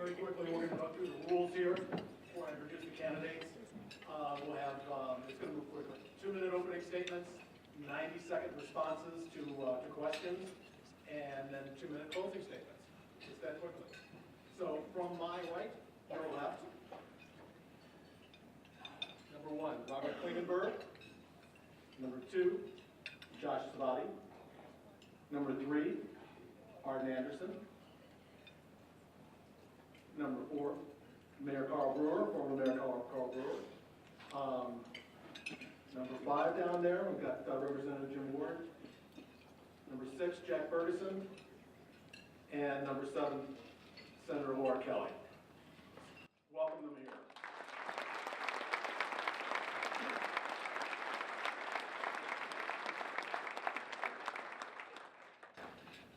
very quickly, we're going to go through the rules here before I introduce the candidates. We'll have, it's going to move quickly. 2-minute opening statements, 90-second responses to questions, and then 2-minute closing statements. Just that quickly. So from my right, your left, number 1, Robert Klingenberg. Number 2, Josh Svaty. Number 3, Arden Anderson. Number 4, Mayor Brewer, former Mayor Kaura Brewer. Number 5 down there, we've got Representative Jim Ward. Number 6, Jack Bergeson. And number 7, Senator Kaura Kelly. Welcome to Mayor.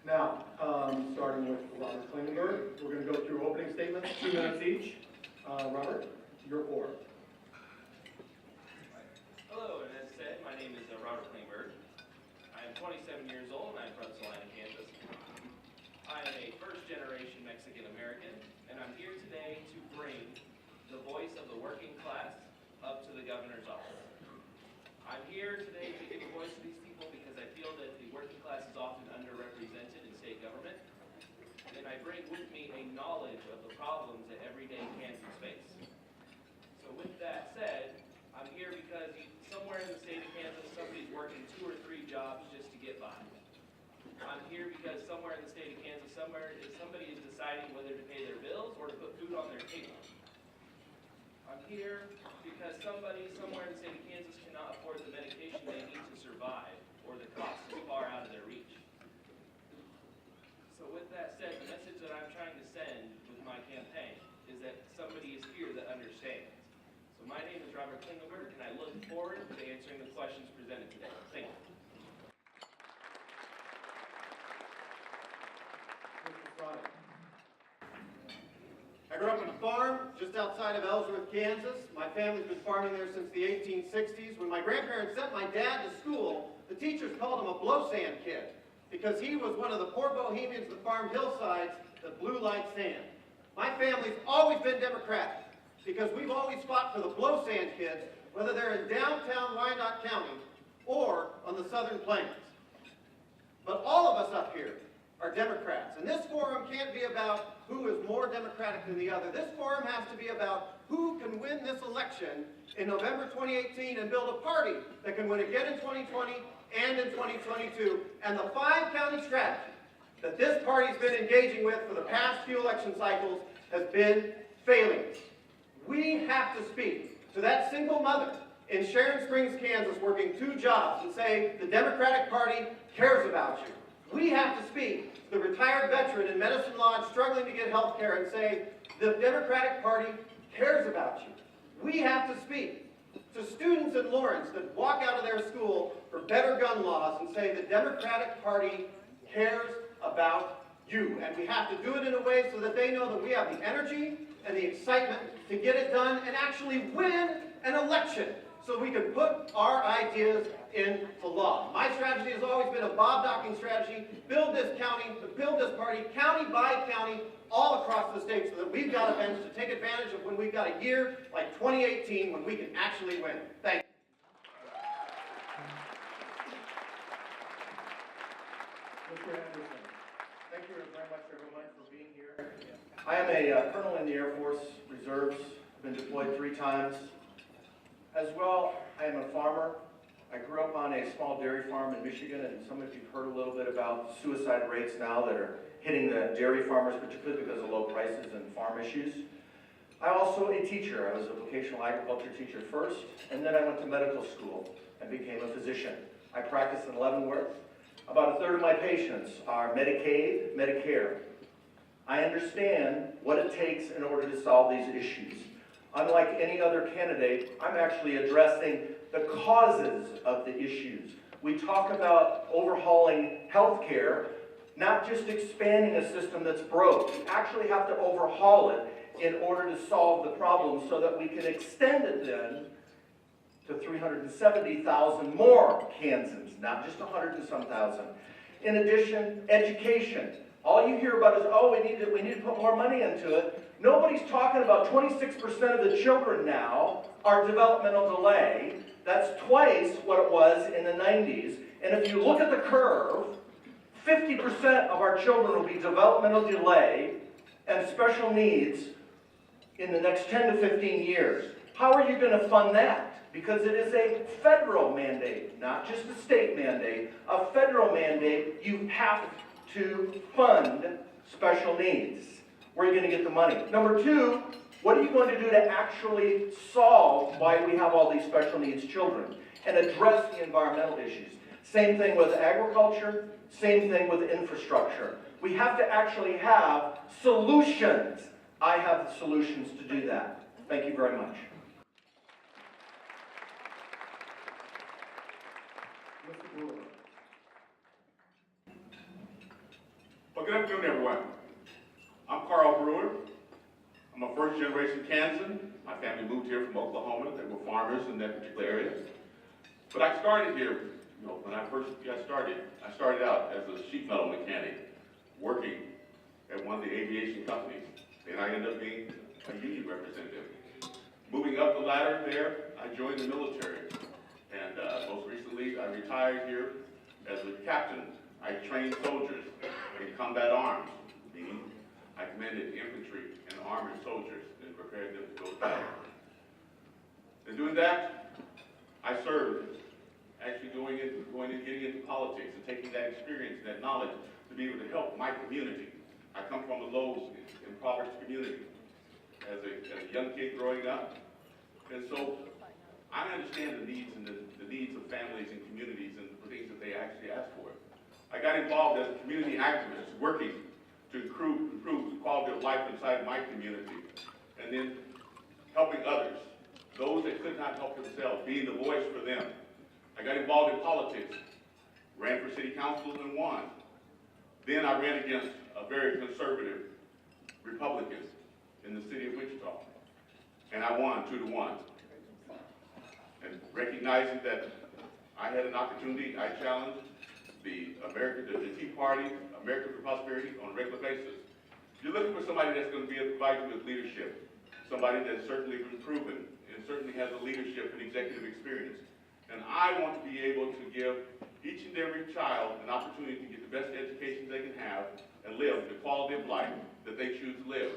Now, starting with Robert Klingenberg, we're going to go through opening statements, 2 minutes each. Robert, you're 4. Hello, and as said, my name is Robert Klingenberg. I am 27 years old, and I'm from Salina, Kansas. I am a first-generation Mexican-American, and I'm here today to bring the voice of the working class up to the governor's office. I'm here today to give a voice to these people because I feel that the working class is often underrepresented in state government, and I bring with me a knowledge of the problems that everyday Kansans face. So with that said, I'm here because somewhere in the state of Kansas, somebody's working 2 or 3 jobs just to get by. I'm here because somewhere in the state of Kansas, somebody is deciding whether to pay their bills or to put food on their table. I'm here because somebody somewhere in the state of Kansas cannot afford the medication they need to survive, or the cost is far out of their reach. So with that said, the message that I'm trying to send with my campaign is that somebody is here that understands. So my name is Robert Klingenberg, and I look forward to answering the questions presented today. Thank you. I grew up on a farm just outside of Ellsworth, Kansas. My family's been farming there since the 1860s. When my grandparents sent my dad to school, the teachers called him a blow sand kid because he was one of the poor bohemians that farmed hillsides that blew like sand. My family's always been Democratic because we've always fought for the blow sand kids, whether they're in downtown Wyandotte County or on the Southern Plains. But all of us up here are Democrats, and this forum can't be about who is more Democratic than the other. This forum has to be about who can win this election in November 2018 and build a party that can win again in 2020 and in 2022. And the 5-county strategy that this party's been engaging with for the past few election cycles has been failing. We have to speak to that single mother in Sharon Springs, Kansas, working 2 jobs and say the Democratic Party cares about you. We have to speak to the retired veteran in Medicine Lodge struggling to get health care and say the Democratic Party cares about you. We have to speak to students in Lawrence that walk out of their school for better gun laws and say the Democratic Party cares about you. And we have to do it in a way so that they know that we have the energy and the excitement to get it done and actually win an election so we can put our ideas into law. My strategy has always been a Bob Docking strategy, build this county, build this party, county by county, all across the state so that we've got a bench to take advantage of when we've got a year like 2018 when we can actually win. Thank you. Mr. Anderson. Thank you very much, everyone, for being here. I am a colonel in the Air Force Reserves. I've been deployed 3 times. As well, I am a farmer. I grew up on a small dairy farm in Michigan, and some of you have heard a little bit about suicide rates now that are hitting the dairy farmers, particularly because of low prices and farm issues. I'm also a teacher. I was a vocational agriculture teacher first, and then I went to medical school and became a physician. I practice in Leavenworth. About 1/3 of my patients are Medicaid, Medicare. I understand what it takes in order to solve these issues. Unlike any other candidate, I'm actually addressing the causes of the issues. We talk about overhauling health care, not just expanding a system that's broke. We actually have to overhaul it in order to solve the problem so that we can extend it then to 370,000 more Kansans, not just 100 and some thousand. In addition, education. All you hear about is, oh, we need to put more money into it. Nobody's talking about 26% of the children now are developmental delay. That's twice what it was in the 90s. And if you look at the curve, 50% of our children will be developmental delay and special needs in the next 10 to 15 years. How are you going to fund that? Because it is a federal mandate, not just a state mandate. A federal mandate, you have to fund special needs. Where are you going to get the money? Number two, what are you going to do to actually solve why we have all these special needs children and address the environmental issues? Same thing with agriculture, same thing with infrastructure. We have to actually have solutions. I have the solutions to do that. Thank you very much. Mr. Brewer. Well, good afternoon, everyone. I'm Brewer. I'm a first-generation Kansan. My family moved here from Oklahoma. They were farmers in that particular area. But I started here, when I first got started, I started out as a sheet metal mechanic, working at one of the aviation companies. And I ended up being a union representative. Moving up the ladder there, I joined the military. And most recently, I retired here as a captain. I trained soldiers in combat arms, meaning I commanded infantry and armored soldiers and prepared them to go to battle. In doing that, I served, actually going and getting into politics and taking that experience, that knowledge, to be able to help my community. I come from a low, impoverished community as a young kid growing up. And so I understand the needs and the needs of families and communities and the things that they actually ask for. I got involved as a community activist, working to improve the quality of life inside my community, and then helping others, those that could not help themselves, being the voice for them. I got involved in politics, ran for city council and won. Then I ran against a very conservative Republican in the city of Wichita, and I won 2-1. And recognizing that I had an opportunity, I challenged the Tea Party, America for Prosperity, on a regular basis. You're looking for somebody that's going to be able to provide you with leadership, somebody that's certainly been proven and certainly has a leadership and executive experience. And I want to be able to give each and every child an opportunity to get the best education they can have and live the quality of life that they choose to live.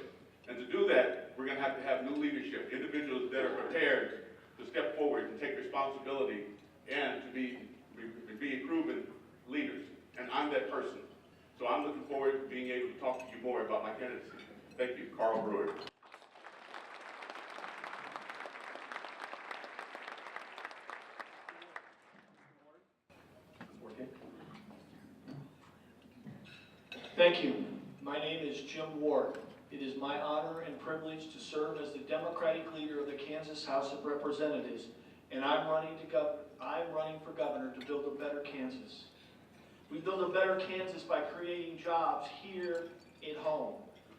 And to do that, we're going to have new leadership, individuals that are prepared to step forward and take responsibility and to be proven leaders. And I'm that person. So I'm looking forward to being able to talk to you more about my candidacy. Thank you, Brewer. Thank you. My name is Jim Ward. It is my honor and privilege to serve as the Democratic leader of the Kansas House of Representatives, and I'm running for governor to build a better Kansas. We build a better Kansas by creating jobs here at home,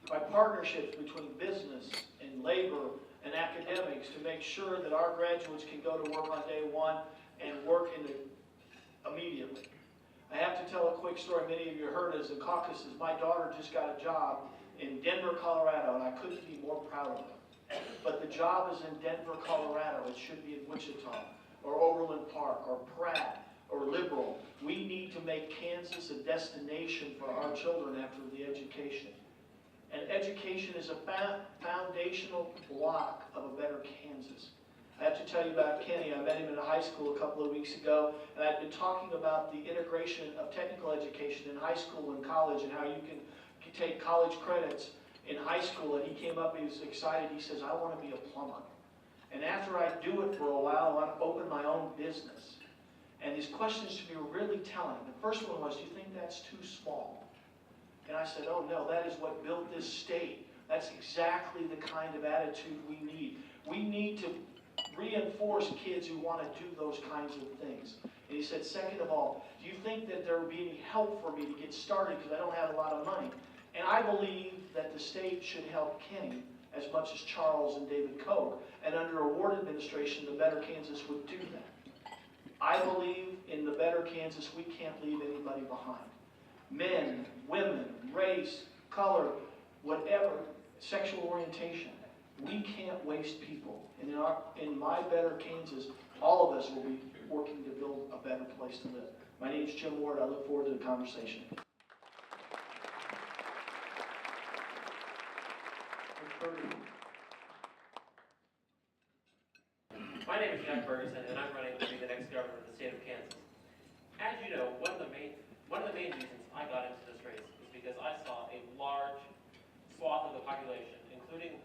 by partnerships between business and labor and academics to make sure that our graduates can go to work on day one and work immediately. I have to tell a quick story. Many of you heard as the caucuses. My daughter just got a job in Denver, Colorado, and I couldn't be more proud of her. But the job is in Denver, Colorado. It should be in Wichita or Overland Park or Pratt or Liberal. We need to make Kansas a destination for our children after the education. And education is a foundational block of a better Kansas. I have to tell you about Kenny. I met him in a high school a couple of weeks ago, and I've been talking about the integration of technical education in high school and college and how you can take college credits in high school. And he came up, he was excited. He says, I want to be a plumber. And after I do it for a while, I want to open my own business. And his questions to me were really telling. The first one was, do you think that's too small? And I said, oh no, that is what built this state. That's exactly the kind of attitude we need. We need to reinforce kids who want to do those kinds of things. And he said, second of all, do you think that there would be any help for me to get started because I don't have a lot of money? And I believe that the state should help Kenny as much as Charles and David Koch. And under a Ward administration, the Better Kansas would do that. I believe in the Better Kansas, we can't leave anybody behind. men, women, race, color, whatever, sexual orientation. We can't waste people. And in my better Kansas, all of us will be working to build a better place to live. My name is Jim Ward. I look forward to the conversation. My name is Bergeson, and I'm running to be the next governor of the state of Kansas. As you know, one of the main reasons I got into this race was because I saw a large swath of the population, including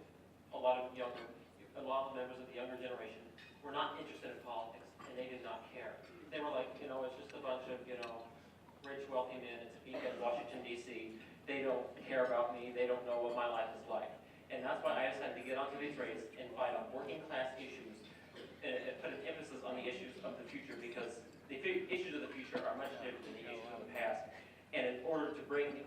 a lot of members of the younger generation, were not interested in politics, and they did not care. They were like, it's just a bunch of, rich, wealthy men. It's a peak at Washington, D.C. They don't care about me. They don't know what my life is like. And that's why I decided to get onto this race and fight on working class issues and put an emphasis on the issues of the future, because the issues of the future are much different than the issues of the past. And in order to bring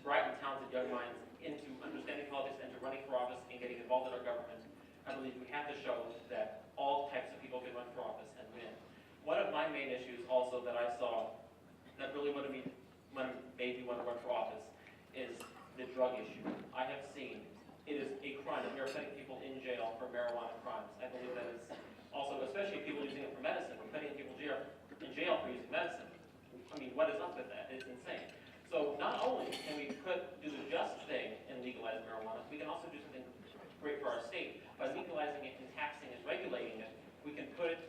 bright and talented young minds into understanding politics and to running for office and getting involved in our government, I believe we have to show that all types of people can run for office and win. One of my main issues also that I saw that really made me want to run for office is the drug issue. I have seen it is a crime that we are putting people in jail for marijuana crimes. I believe that it's also, especially people using it for medicine, we're putting people in jail for using medicine. I mean, what is up with that? It's insane. So not only can we do the just thing and legalize marijuana, we can also do something great for our state. By legalizing it and taxing and regulating it, we can put it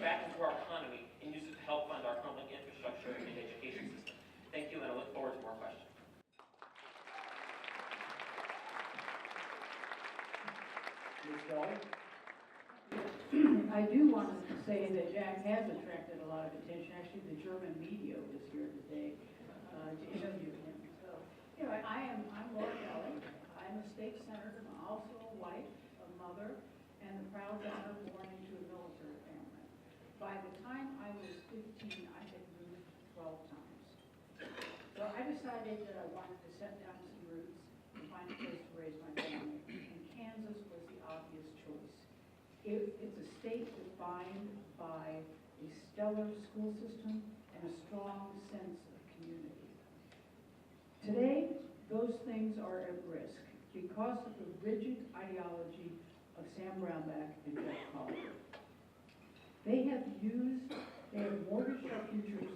back into our economy and use it to help fund our crumbling infrastructure and education system. Thank you, and I look forward to more questions. Ms. Kelly? I do want to say that Jack has attracted a lot of attention. Actually, the German media was here today to interview him. So, I'm Laura Kelly. I'm a state senator. I'm also a wife, a mother, and the proud daughter born into a military family. By the time I was 15, I had moved 12 times. So I decided that I wanted to set down some roots and find a place to raise my family. And Kansas was the obvious choice. It's a state defined by a stellar school system and a strong sense of community. Today, those things are at risk because of the rigid ideology of Sam Brownback and Jeff Collier. They have mortgaged our futures,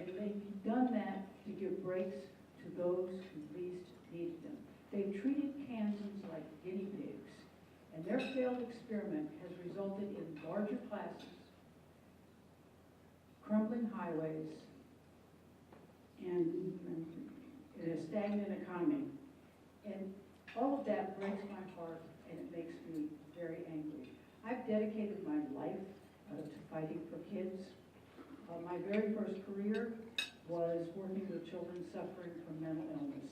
and they've done that to give breaks to those who least needed them. They've treated Kansans like guinea pigs, and their failed experiment has resulted in larger classes, crumbling highways, and a stagnant economy. And all of that breaks my heart, and it makes me very angry. I've dedicated my life to fighting for kids. My very first career was working with children suffering from mental illness.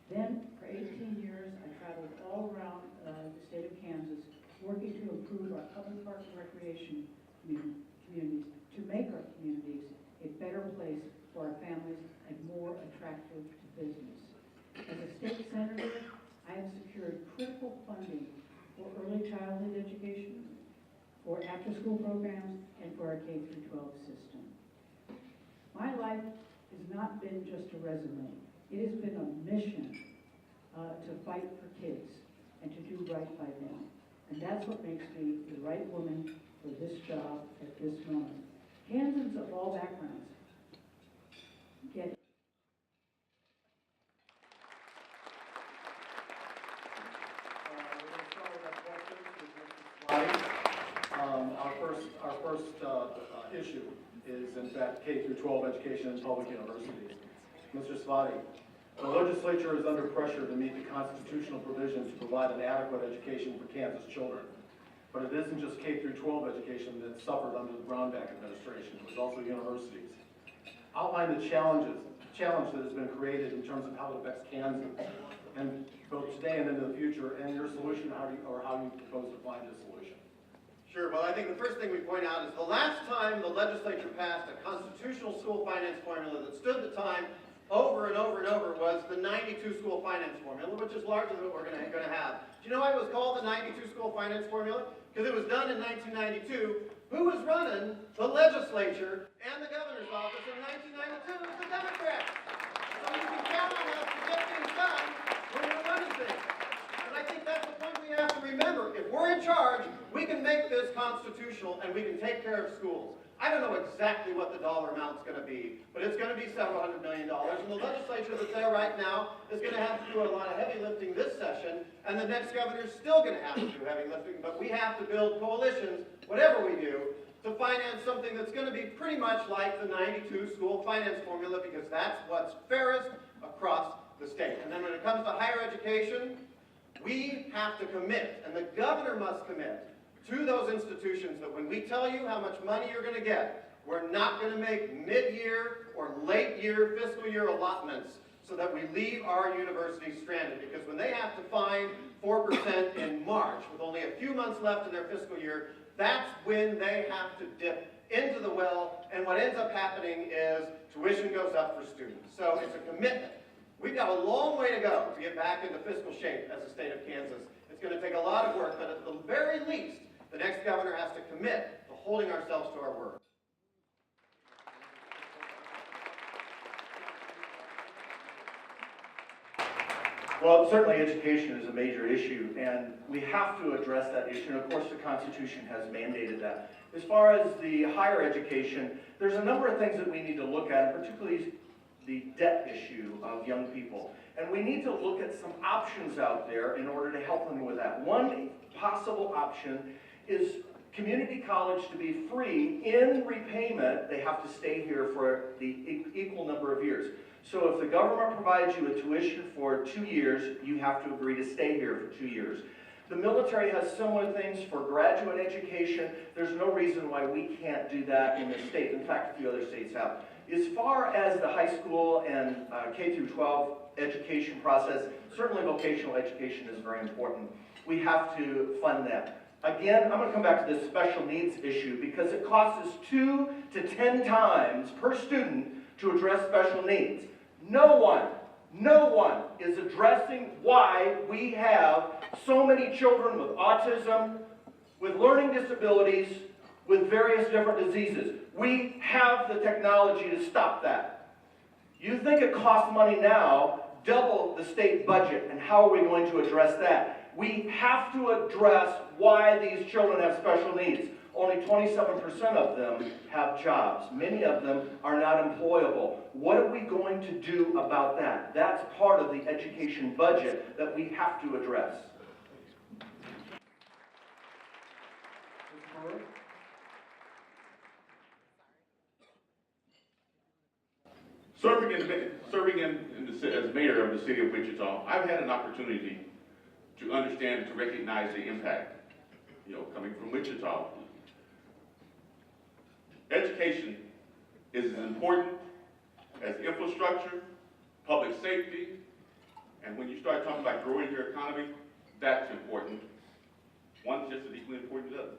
Then, for 18 years, I traveled all around the state of Kansas, working to improve our public park and recreation communities, to make our communities a better place for our families and more attractive to business. As a state senator, I have secured critical funding for early childhood education, for after-school programs, and for our K-12 system. My life has not been just a resume. It has been a mission to fight for kids and to do right by them. And that's what makes me the right woman for this job at this moment. Kansans of all backgrounds get Our first issue is, in fact, K through 12 education in public universities. Mr. Svaty, the legislature is under pressure to meet the constitutional provisions to provide an adequate education for Kansas children. But it isn't just K through 12 education that suffered under the Brownback administration. It was also universities. Outline the challenge that has been created in terms of how it affects Kansas, and both today and into the future, and your solution, how you propose to find a solution. Sure. Well, I think the first thing we point out is the last time the legislature passed a constitutional school finance formula that stood the over and over and over was the 92 school finance formula, which is largely what we're going to have. Do you know why it was called the 92 school finance formula? Because it was done in 1992. Who was running the legislature and the governor's office in 1992? It was the Democrats. So you can count on us to get things done when we're running things. And I think that's the point we have to remember. If we're in charge, we can make this constitutional and we can take care of schools. I don't know exactly what the dollar amount's going to be, but it's going to be several $100 million. And the legislature that's there right now is going to have to do a lot of heavy lifting this session, and the next governor's still going to have to do heavy lifting. But we have to build coalitions, whatever we do, to finance something that's going to be pretty much like the 92 school finance formula, because that's what's fairest across the state. And then when it comes to higher education, we have to commit, and the governor must commit to those institutions that when we tell you how much money you're going to get, we're not going to make mid-year or late-year fiscal year allotments so that we leave our universities stranded. Because when they have to find 4% in March with only a few months left in their fiscal year, that's when they have to dip into the well, and what ends up happening is tuition goes up for students. So it's a commitment. We've got a long way to go to get back into fiscal shape as the state of Kansas. It's going to take a lot of work, but at the very least, the next governor has to commit to holding ourselves to our word. Well, certainly education is a major issue, and we have to address that issue, and of course the Constitution has mandated that. As far as the higher education, there's a number of things that we need to look at, and particularly the debt issue of young people. And we need to look at some options out there in order to help them with that. One possible option is community college to be free. In repayment, they have to stay here for the equal number of years. So if the government provides you a tuition for 2 years, you have to agree to stay here for 2 years. The military has similar things for graduate education. There's no reason why we can't do that in the state. In fact, a few other states have. As far as the high school and K through 12 education process, certainly vocational education is very important. We have to fund that. Again, I'm going to come back to this special needs issue because it costs us 2 to 10 times per student to address special needs. No one is addressing why we have so many children with autism, with learning disabilities, with various different diseases. We have the technology to stop that. You think it costs money now, double the state budget, and how are we going to address that? We have to address why these children have special needs. Only 27% of them have jobs. Many of them are not employable. What are we going to do about that? That's part of the education budget that we have to address. As mayor of the city of Wichita, I've had an opportunity to understand and to recognize the impact, coming from Wichita. Education is as important as infrastructure, public safety, and when you start talking about growing your economy, that's important. One's just as equally important as the other.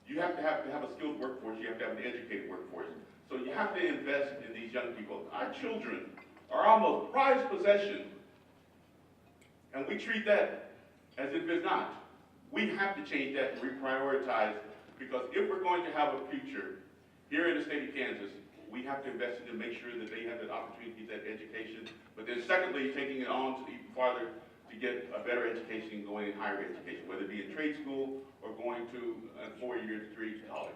You have to have a skilled workforce, you have to have an educated workforce. So you have to invest in these young people. Our children are our most prized possession, and we treat that as if it's not. We have to change that and reprioritize, because if we're going to have a future here in the state of Kansas, we have to invest in them, make sure that they have that opportunity to get that education. But then secondly, taking it on to even farther to get a better education going in higher education, whether it be in trade school or going to a 4-year degree college.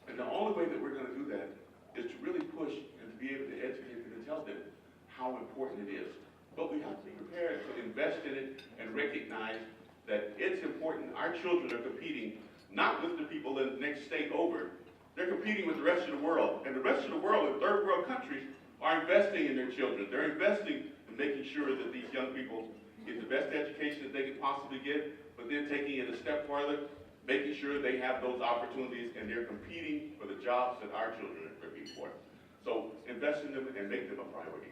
And the only way that we're going to do that is to really push and to be able to educate them and tell them how important it is. But we have to be prepared to invest in it and recognize that it's important. Our children are competing not with the people in the next state over. They're competing with the rest of the world. And the rest of the world, in third world countries, are investing in their children. They're investing in making sure that these young people get the best education that they can possibly get, but then taking it a step farther, making sure they have those opportunities and they're competing for the jobs that our children are competing for. So invest in them and make them a priority.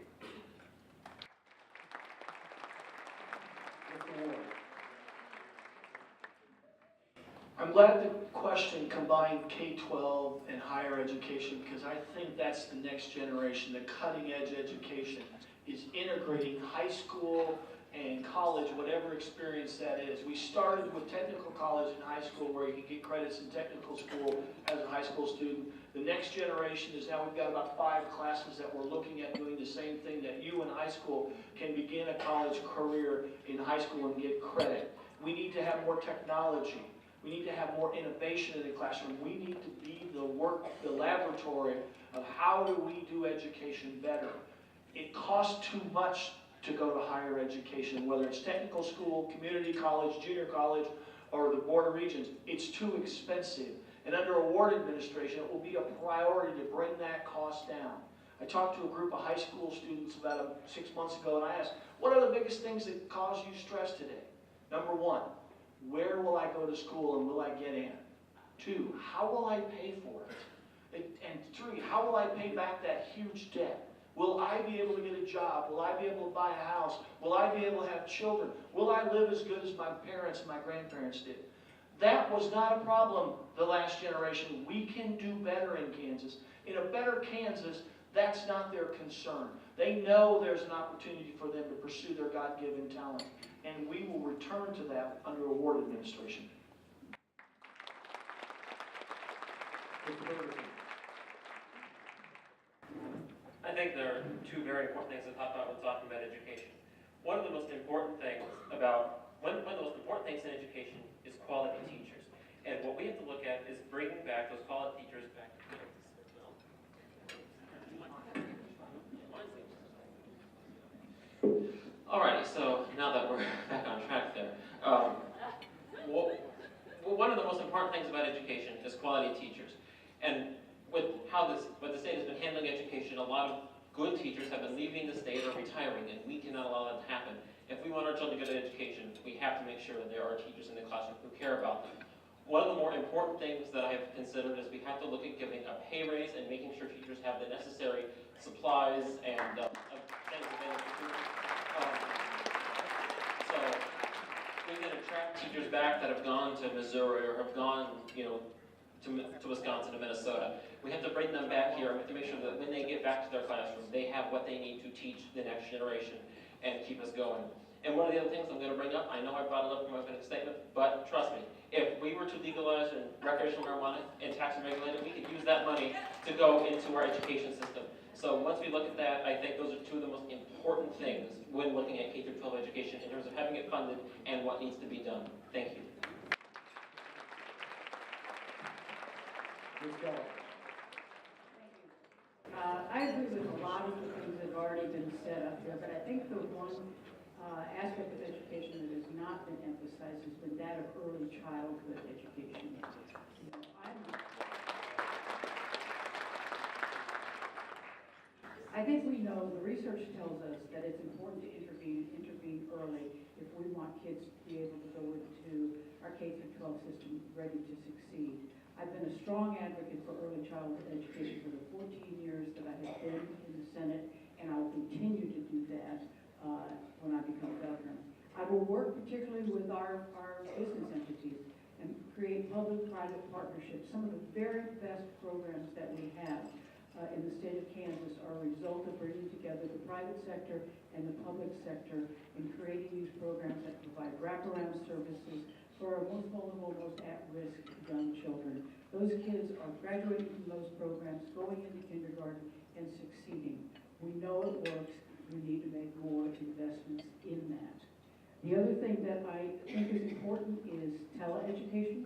I'm glad the question combine K-12 and higher education because I think that's the next generation, the cutting edge education is integrating high school and college, whatever experience that is. We started with technical college and high school where you can get credits in technical school as a high school student. The next generation is now we've got about 5 classes that we're looking at doing the same thing that you in high school can begin a college career in high school and get credit. We need to have more technology. We need to have more innovation in the classroom. We need to be the laboratory of how do we do education better. It costs too much to go to higher education, whether it's technical school, community college, junior college, or the Board of Regents. It's too expensive. And under a ward administration, it will be a priority to bring that cost down. I talked to a group of high school students about 6 months ago, and I asked, what are the biggest things that cause you stress today? Number 1, where will I go to school and will I get in? 2, how will I pay for it? And 3, how will I pay back that huge debt? Will I be able to get a job? Will I be able to buy a house? Will I be able to have children? Will I live as good as my parents and my grandparents did? That was not a problem the last generation. We can do better in Kansas. In a better Kansas, that's not their concern. They know there's an opportunity for them to pursue their God-given talent, and we will return to that under a ward administration. I think there are 2 very important things that pop out when talking about education. One of the most important things in education is quality teachers. And what we have to look at is bringing back those quality teachers back to Kansas. Alrighty, so now that we're back on track there, one of the most important things about education is quality teachers. And with what the state has been handling education, a lot of good teachers have been leaving the state or retiring, and we cannot allow that to happen. If we want our children to get an education, we have to make sure that there are teachers in the classroom who care about them. One of the more important things that I have considered is we have to look at giving a pay raise and making sure teachers have the necessary supplies and things available to them. So we can attract teachers back that have gone to Missouri or have gone, to Wisconsin and Minnesota. We have to bring them back here and we have to make sure that when they get back to their classroom, they have what they need to teach the next generation and keep us going. And one of the other things I'm going to bring up, I know I brought it up in my opening statement, but trust me, if we were to legalize recreational marijuana and tax and regulate it, we could use that money to go into our education system. So once we look at that, I think those are 2 of the most important things when looking at K-12 education in terms of having it funded and what needs to be done. Thank you. I agree with a lot of the things that have already been said up there, but I think the one aspect of education that has not been emphasized has been that of early childhood education. I think we know, the research tells us that it's important to intervene early if we want kids to be able to go into our K-12 system ready to succeed. I've been a strong advocate for early childhood education for the 14 years that I have been in the Senate, and I will continue to do that when I become governor. I will work particularly with our business entities and create public-private partnerships. Some of the very best programs that we have in the state of Kansas are a result of bringing together the private sector and the public sector in creating these programs that provide wraparound services for our most vulnerable, most at-risk young children. Those kids are graduating from those programs, going into kindergarten, and succeeding. We know it works. We need to make more investments in that. The other thing that I think is important is teleeducation.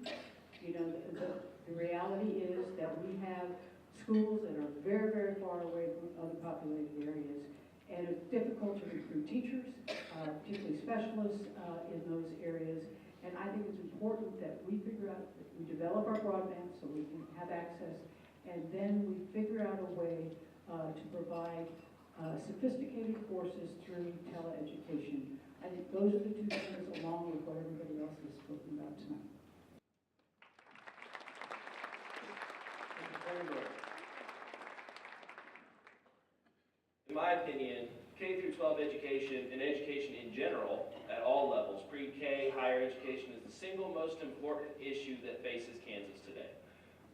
The reality is that we have schools that are very, very far away from other populated areas, and it's difficult to recruit teachers, particularly specialists in those areas. And I think it's important that we figure out, that we develop our broadband so we can have access, and then we figure out a way to provide sophisticated courses through teleeducation. I think those are the 2 things along with what everybody else has spoken about tonight. In my opinion, K-12 education and education in general at all levels, pre-K, higher education, is the single single most important issue that faces Kansas today.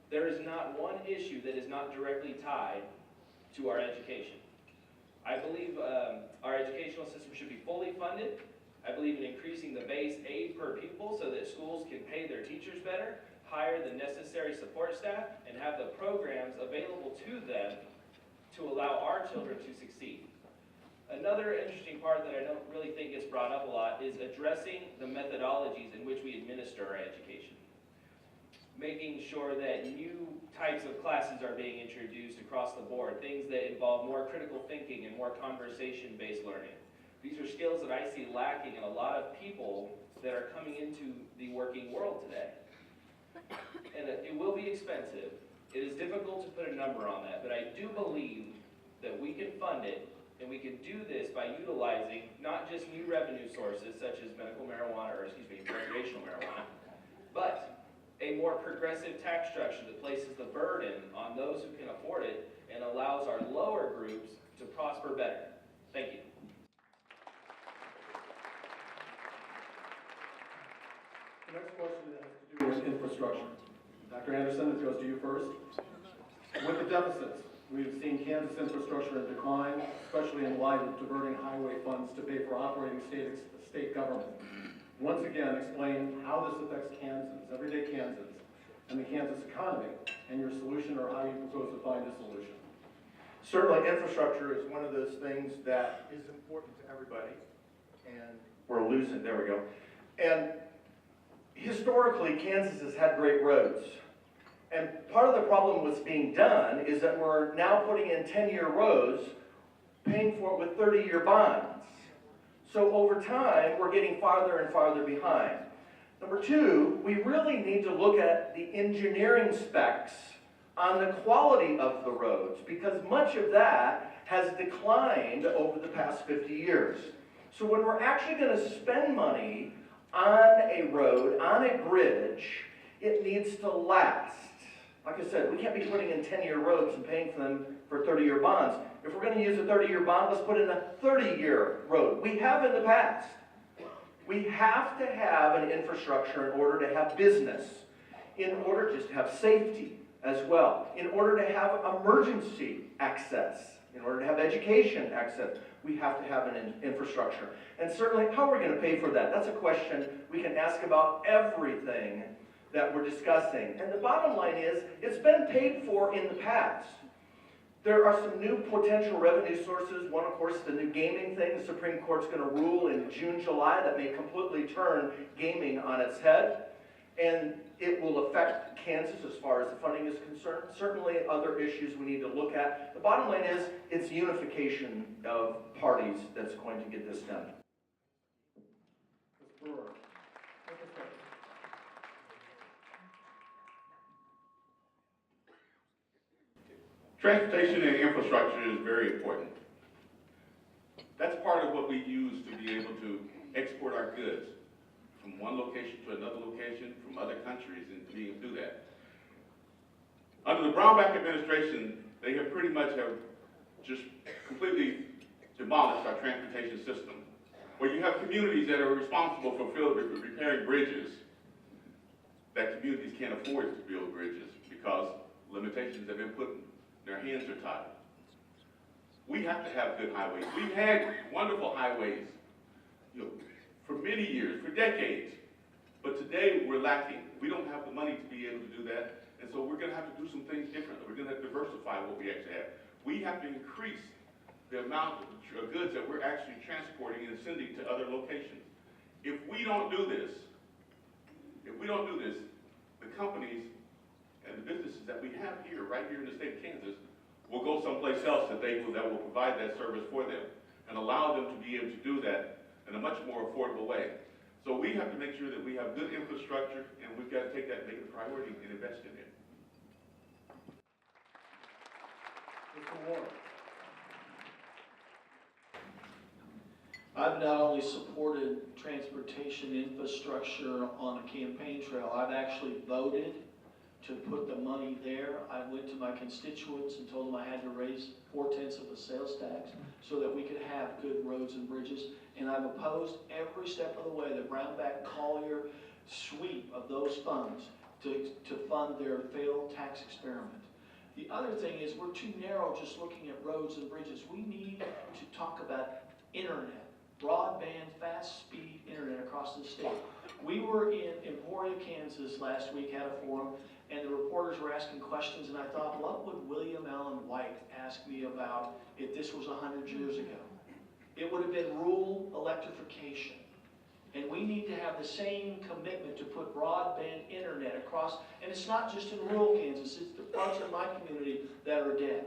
There is not one issue that is not directly tied to our education. I believe our educational system should be fully funded. I believe in increasing the base aid per pupil so that schools can pay their teachers better, hire the necessary support staff, and have the programs available to them to allow our children to succeed. Another interesting part that I don't really think gets brought up a lot is addressing the methodologies in which we administer our education. Making sure that new types of classes are being introduced across the board, things that involve more critical thinking and more conversation-based learning. These are skills that I see lacking in a lot of people that are coming into the working world today. And it will be expensive. It is difficult to put a number on that, but I do believe that we can fund it, and we can do this by utilizing not just new revenue sources such as medical marijuana, or excuse me, recreational marijuana, but a more progressive tax structure that places the burden on those who can afford it and allows our lower groups to prosper better. Thank you. The next question has to do with infrastructure. Dr. Anderson, it goes to you first. With the deficits, we've seen Kansas infrastructure in decline, especially in light of diverting highway funds to pay for operating state government. Once again, explain how this affects Kansas, everyday Kansas, and the Kansas economy, and your solution or how you propose to find a solution. Certainly, infrastructure is one of those things that is important to everybody, and we're losing, there we go. And historically, Kansas has had great roads. And part of the problem what's being done is that we're now putting in 10-year roads, paying for it with 30-year bonds. So over time, we're getting farther and farther behind. Number two, we really need to look at the engineering specs on the quality of the roads, because much of that has declined over the past 50 years. So when we're actually going to spend money on a road, on a bridge, it needs to last. Like I said, we can't be putting in 10-year roads and paying for them for 30-year bonds. If we're going to use a 30-year bond, let's put in a 30-year road. We have in the past. We have to have an infrastructure in order to have business, in order just to have safety as well, in order to have emergency access, in order to have education access. We have to have an infrastructure. And certainly, how are we going to pay for that? That's a question we can ask about everything that we're discussing. And the bottom line is, it's been paid for in the past. There are some new potential revenue sources. One, of course, the new gaming thing. The Supreme Court's going to rule in June, July that may completely turn gaming on its head. And it will affect Kansas as far as the funding is concerned. Certainly other issues we need to look at. The bottom line is, it's unification of parties that's going to get this done. Ms. Brewer. Transportation and infrastructure is very important. That's part of what we use to be able to export our goods from one location to another location, from other countries, and to be able to do that. Under the Brownback administration, they have pretty much just completely demolished our transportation system, where you have communities that are responsible for repairing bridges, that communities can't afford to build bridges because limitations have been put in. Their hands are tied. We have to have good highways. We've had wonderful highways, for many years, for decades. But today we're lacking. We don't have the money to be able to do that. And so we're going to have to do some things differently. We're going to have to diversify what we actually have. We have to increase the amount of goods that we're actually transporting and sending to other locations. If we don't do this, the companies and the businesses that we have here, right here in the state of Kansas, will go someplace else that will provide that service for them and allow them to be able to do that in a much more affordable way. So we have to make sure that we have good infrastructure, and we've got to take that and make it a priority and invest in it. Mr. Warren. I've not only supported transportation infrastructure on a campaign trail, I've actually voted to put the money there. I went to my constituents and told them I had to raise 4/10 of the sales tax so that we could have good roads and bridges. And I've opposed every step of the way, the Brownback Collier sweep of those funds to fund their failed tax experiment. The other thing is we're too narrow just looking at roads and bridges. We need to talk about internet, broadband, fast-speed internet across the state. We were in Emporia, Kansas last week, had a forum, and the reporters were asking questions, and I thought, what would William Allen White ask me about if this was 100 years ago? It would have been rural electrification. And we need to have the same commitment to put broadband internet across, and it's not just in rural Kansas, it's the parts of my community that are dead.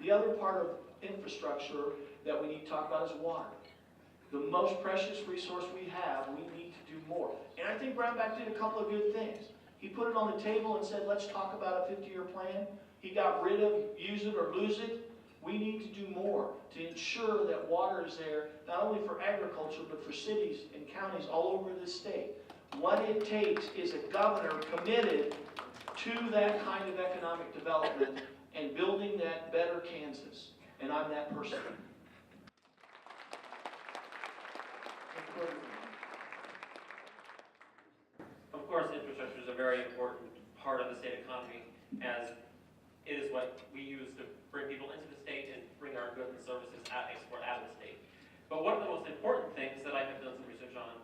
The other part of infrastructure that we need to talk about is water. The most precious resource we have, we need to do more. And I think Brownback did a couple of good things. He put it on the table and said, let's talk about a 50-year plan. He got rid of use it or lose it. We need to do more to ensure that water is there, not only for agriculture, but for cities and counties all over the state. What it takes is a governor committed to that kind of economic development and building that better Kansas. And I'm that person. Of course, infrastructure is a very important part of the state economy, as it is what we use to bring people into the state and bring our goods and services export out of the state. But one of the most important things that I have done some research on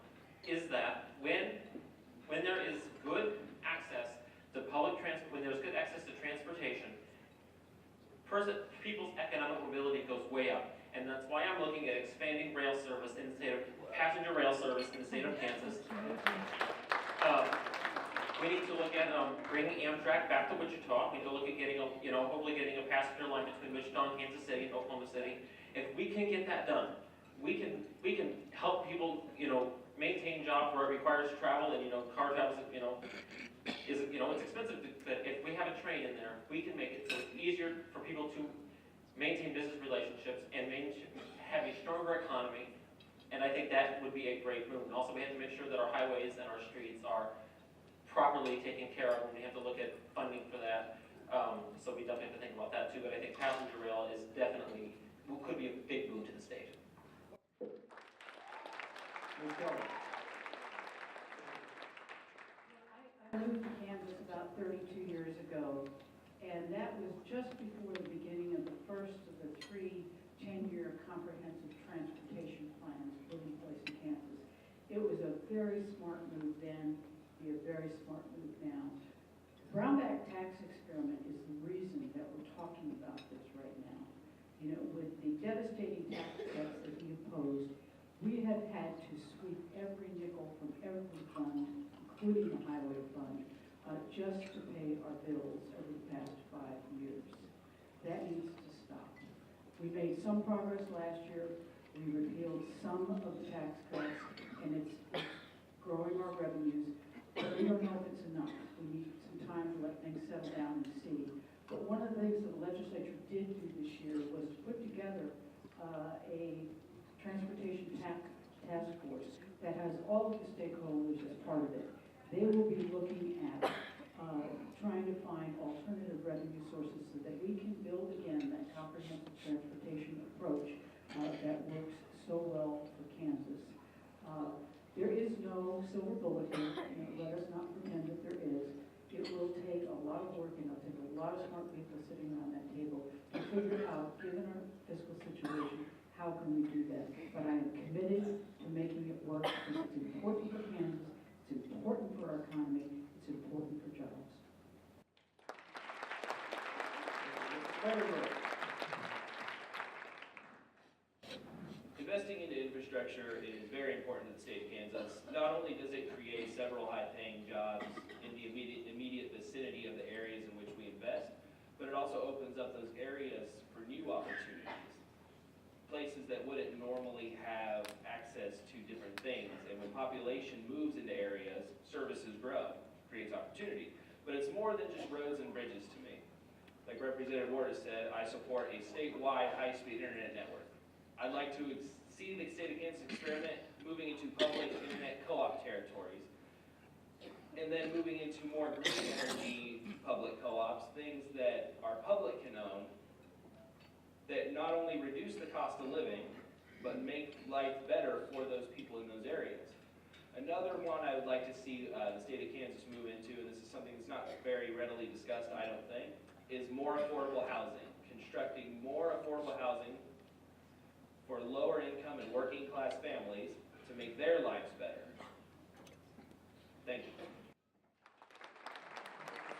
is that when there is good access to when there's good access to transportation, people's economic mobility goes way up. And that's why I'm looking at expanding rail service in the state of, passenger rail service in the state of Kansas. We need to look at bringing Amtrak back to Wichita. We need to look at getting, hopefully getting a passenger line between Wichita and Kansas City and Oklahoma City. If we can get that done, we can help people, maintain jobs where it requires travel, and car travel is it's expensive. But if we have a train in there, we can make it so it's easier for people to maintain business relationships and have a stronger economy. And I think that would be a great move. And also, we have to make sure that our highways and our streets are properly taken care of, and we have to look at funding for that. So we definitely have to think about that too. But I think passenger rail is definitely, could be a big boon to the state. I moved to Kansas about 32 years ago, and that was just before the beginning of the first of the 3 10-year comprehensive transportation plans put in place in Kansas. It was a very smart move then, be a very smart move now. The Brownback tax experiment is the reason that we're talking about this right now. With the devastating tax cuts that he opposed, we have had to sweep every nickel from every fund, including the highway fund, just to pay our bills over the past 5 years. That needs to stop. We made some progress last year. We repealed some of the tax cuts, and it's growing our revenues. But we don't know if it's enough. We need some time to let things settle down and see. But one of the things that the legislature did do this year was to put together a transportation task force that has all of the stakeholders as part of it. They will be looking at trying to find alternative revenue sources so that we can build again that comprehensive transportation approach that works so well for Kansas. There is no silver bullet here. Let us not pretend that there is. It will take a lot of work, and it'll take a lot of smart people sitting around that table to figure out, given our fiscal situation, how can we do that. But I am committed to making it work because it's important for Kansas, it's important for our economy, it's important for jobs. Investing into infrastructure is very important to the state of Kansas. Not only does it create several high-paying jobs in the immediate vicinity of the areas in which we invest, but it also opens up those areas for new opportunities. Places that wouldn't normally have access to different things. And when population moves into areas, services grow, creates opportunity. But it's more than just roads and bridges to me. Like Representative Ward has said, I support a statewide high-speed internet network. I'd like to see the state of Kansas experiment moving into public internet co-op territories, and then moving into more green energy public co-ops, things that our public can own, that not only reduce the cost of living, but make life better for those people in those areas. Another one I would like to see the state of Kansas move into, and this is something that's not very readily discussed, I don't think, is more affordable housing. Constructing more affordable housing for lower income and working class families to make their lives better. Thank you.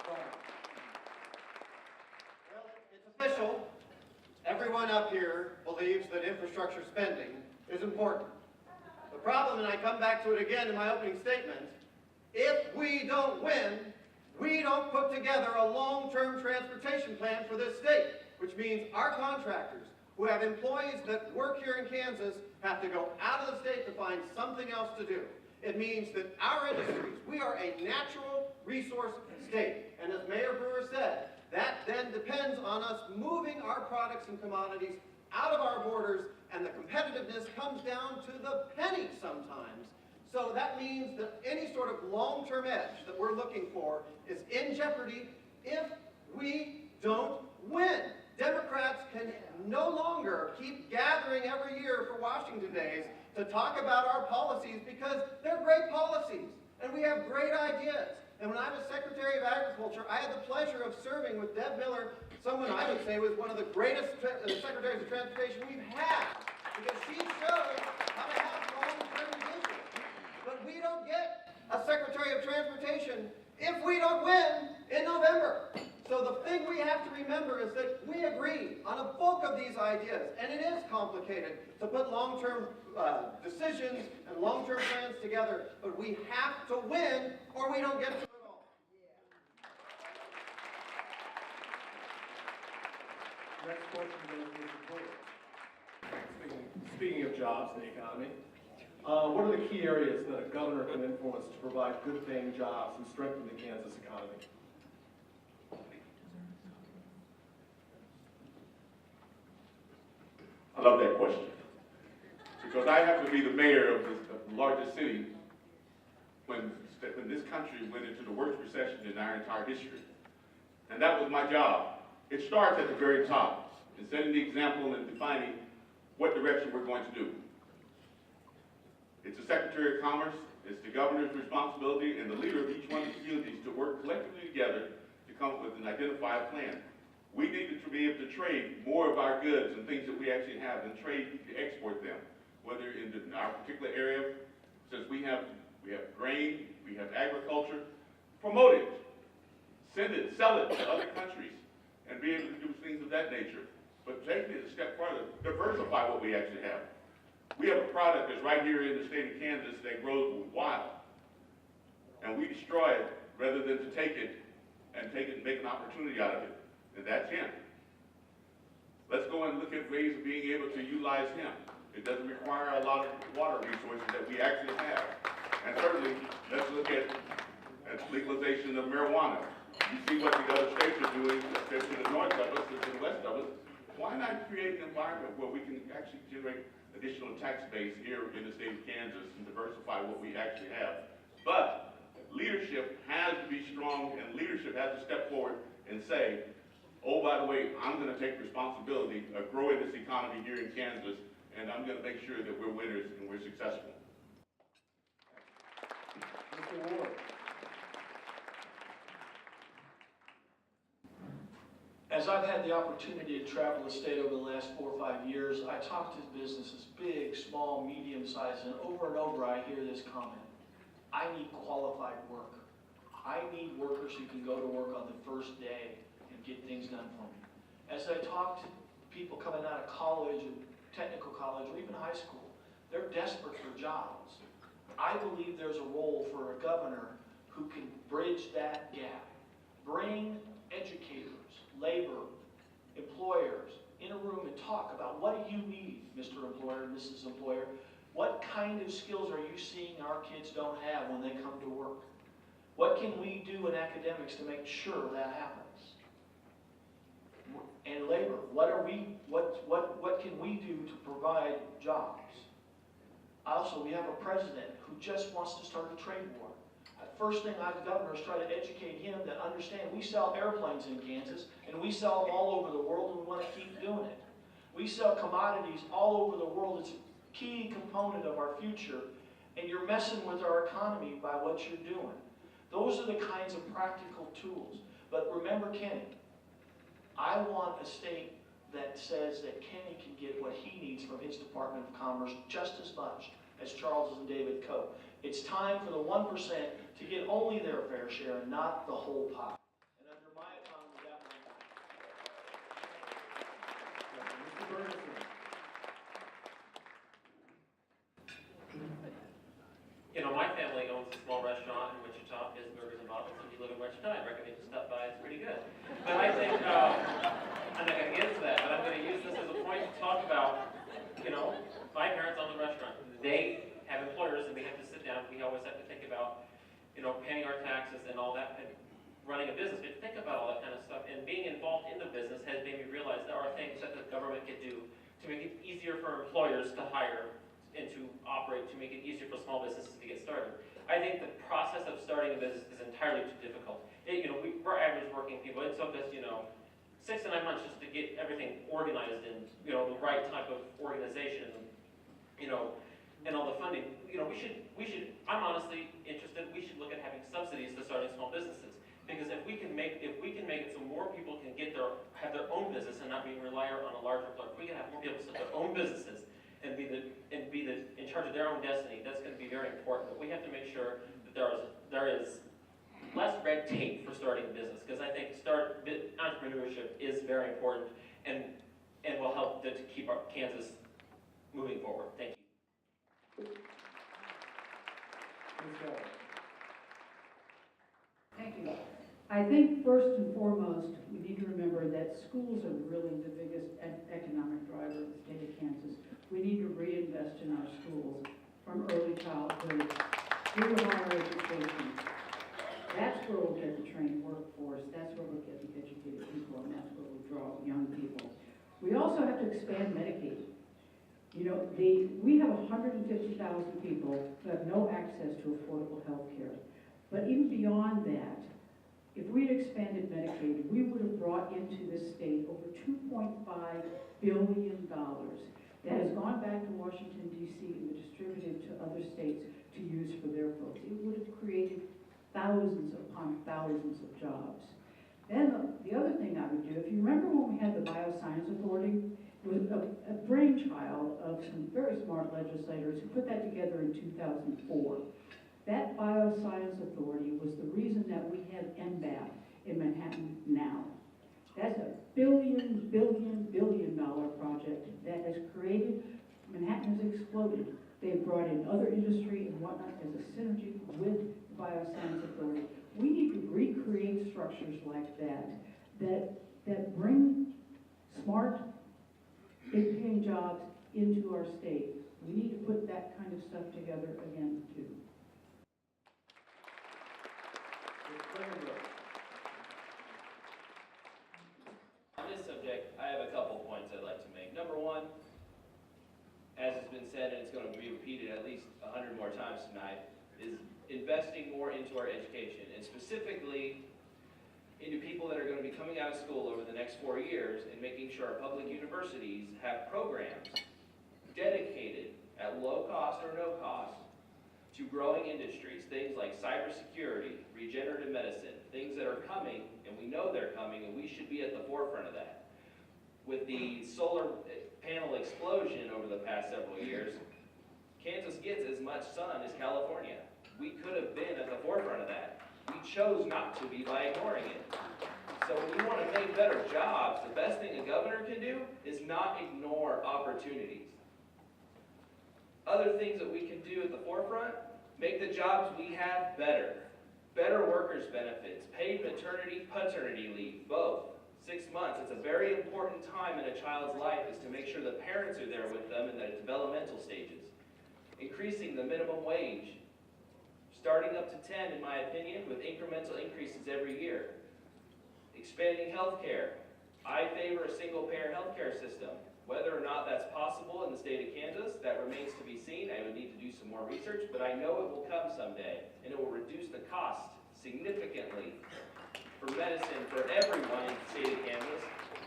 Well, it's official. Everyone up here believes that infrastructure spending is important. The problem, and I come back to it again in my opening statement, if we don't win, we don't put together a long-term transportation plan for this state, which means our contractors who have employees that work here in Kansas have to go out of the state to find something else to do. It means that our industries, we are a natural resource state. And as Mayor Brewer said, that then depends on us moving our products and commodities out of our borders, and the competitiveness comes down to the penny sometimes. So that means that any sort of long-term edge that we're looking for is in jeopardy if we don't win. Democrats can no longer keep gathering every year for Washington Days to talk about our policies because they're great policies and we have great ideas. And when I was Secretary of Agriculture, I had the pleasure of serving with Deb Miller, someone I would say was one of the greatest Secretaries of Transportation we've had, because she showed how to have long-term vision. But we don't get a Secretary of Transportation if we don't win in November. So the thing we have to remember is that we agree on a bulk of these ideas, and it is complicated to put long-term decisions and long-term plans together, but we have to win or we don't get to it all. Next question goes to Mr. Brewer. Speaking of jobs and the economy, what are the key areas that a governor can influence to provide good-paying jobs and strengthen the Kansas economy? I love that question. Because I happen to be the mayor of the largest city when this country went into the worst recession in our entire history. And that was my job. It starts at the very top, in setting the example and defining what direction we're going to do. It's the Secretary of Commerce, it's the governor's responsibility, and the leader of each one of the communities to work collectively together to come up with an identified plan. We need to be able to trade more of our goods and things that we actually have and trade to export them, whether in our particular area, since we have grain, we have agriculture, promote it, send it, sell it to other countries, and be able to do things of that nature. But take it a step further, diversify what we actually have. We have a product that's right here in the state of Kansas that grows wild, and we destroy it rather than to take it and make an opportunity out of it. And that's hemp. Let's go and look at ways of being able to utilize hemp. It doesn't require a lot of water resources that we actually have. And certainly, let's look at legalization of marijuana. You see what the other states are doing, especially the north of us and the west of us. Why not create an environment where we can actually generate additional tax base here in the state of Kansas and diversify what we actually have? But leadership has to be strong, and leadership has to step forward and say, oh, by the way, I'm going to take responsibility of growing this economy here in Kansas, and I'm going to make sure that we're winners and we're successful. Mr. Ward. As I've had the opportunity to travel the state over the last 4 or 5 years, I talk to businesses, big, small, medium-sized, and over I hear this comment: I need qualified work. I need workers who can go to work on the first day and get things done for me. As I talk to people coming out of college, or technical college, or even high school, they're desperate for jobs. I believe there's a role for a governor who can bridge that gap. Bring educators, labor, employers in a room and talk about, what do you need, Mr. Employer, Mrs. Employer? What kind of skills are you seeing our kids don't have when they come to work? What can we do in academics to make sure that happens? And labor, what can we do to provide jobs? Also, we have a president who just wants to start a trade war. First thing I, the governor, is try to educate him to understand we sell airplanes in Kansas, and we sell them all over the world, and we want to keep doing it. We sell commodities all over the world. It's a key component of our future. and you're messing with our economy by what you're doing. Those are the kinds of practical tools. But remember Kenny, I want a state that says that Kenny can get what he needs from his Department of Commerce just as much as Charles and David Koch. It's time for the 1% to get only their fair share and not the whole pie. And under my economy, that Mr. Bergeson. You know, my family owns a small restaurant in Wichita, is Bergeson Bottles. If you live in Wichita, I recommend you stop by, it's pretty good. But I think, I'm not gonna get into that, but I'm gonna use this as a point to talk about, you know, my parents own the restaurant. They have employers and we have to sit down, we always have to think about, you know, paying our taxes and all that, and running a business. We have to think about all that kind of stuff, and being involved in the business has made me realize there are things that the government can do to make it easier for employers to hire and to operate, to make it easier for small businesses to get started. I think the process of starting a business is entirely too difficult. You know, we're average working people. It took us, you know, 6 to 9 months just to get everything organized and, you know, the right type of organization, you know, and all the funding. You know, we should, I'm honestly interested, we should look at having subsidies to starting small businesses. Because if we can make it so more people can have their own business and not be reliant on a larger employer, if we can have more people start their own businesses and be in charge of their own destiny, that's going to be very important. But we have to make sure that there is less red tape for starting a business, because I think entrepreneurship is very important and will help to keep our Kansas moving forward. Thank you. Thank you. I think first and foremost, we need to remember that schools are really the biggest economic driver of the state of Kansas. We need to reinvest in our schools from early childhood through higher education. That's where we'll get the trained workforce, that's where we'll get the educated people, and that's where we'll draw young people. We also have to expand Medicaid. You know, we have 150,000 people who have no access to affordable health care. But even beyond that, if we had expanded Medicaid, we would have brought into this state over $2.5 billion that has gone back to Washington, D.C. and distributed to other states to use for their folks. It would have created thousands upon thousands of jobs. Then the other thing I would do, if you remember when we had the Bioscience Authority, it was a brainchild of some very smart legislators who put that together in 2004. That Bioscience Authority was the reason that we have MBAP in Manhattan now. That's a billion dollar project that has created, Manhattan has exploded. They've brought in other industry and whatnot as a synergy with the Bioscience Authority. We need to recreate structures like that bring smart, big-paying jobs into our state. We need to put that kind of stuff together again, too. On this subject, I have a couple points I'd like to make. Number one, as has been said, and it's going to be repeated at least 100 more times tonight, is investing more into our education, and specifically into people that are going to be coming out of school over the next 4 years, and making sure our public universities have programs dedicated at low cost or no cost to growing industries, things like cybersecurity, regenerative medicine, things that are coming, and we know they're coming, and we should be at the forefront of that. With the solar panel explosion over the past several years, Kansas gets as much sun as California. We could have been at the forefront of that. We chose not to be by ignoring it. So when we want to make better jobs, the best thing a governor can do is not ignore opportunities. Other things that we can do at the forefront, make the jobs we have better. Better workers' benefits, paid maternity, paternity leave, both. 6 months, it's a very important time in a child's life, is to make sure the parents are there with them in their developmental stages. Increasing the minimum wage, starting up to 10 in my opinion, with incremental increases every year. Expanding health care. I favor a single-payer health care system. Whether or not that's possible in the state of Kansas, that remains to be seen. I would need to do some more research, but I know it will come someday, and it will reduce the cost significantly for medicine for everyone in the state of Kansas.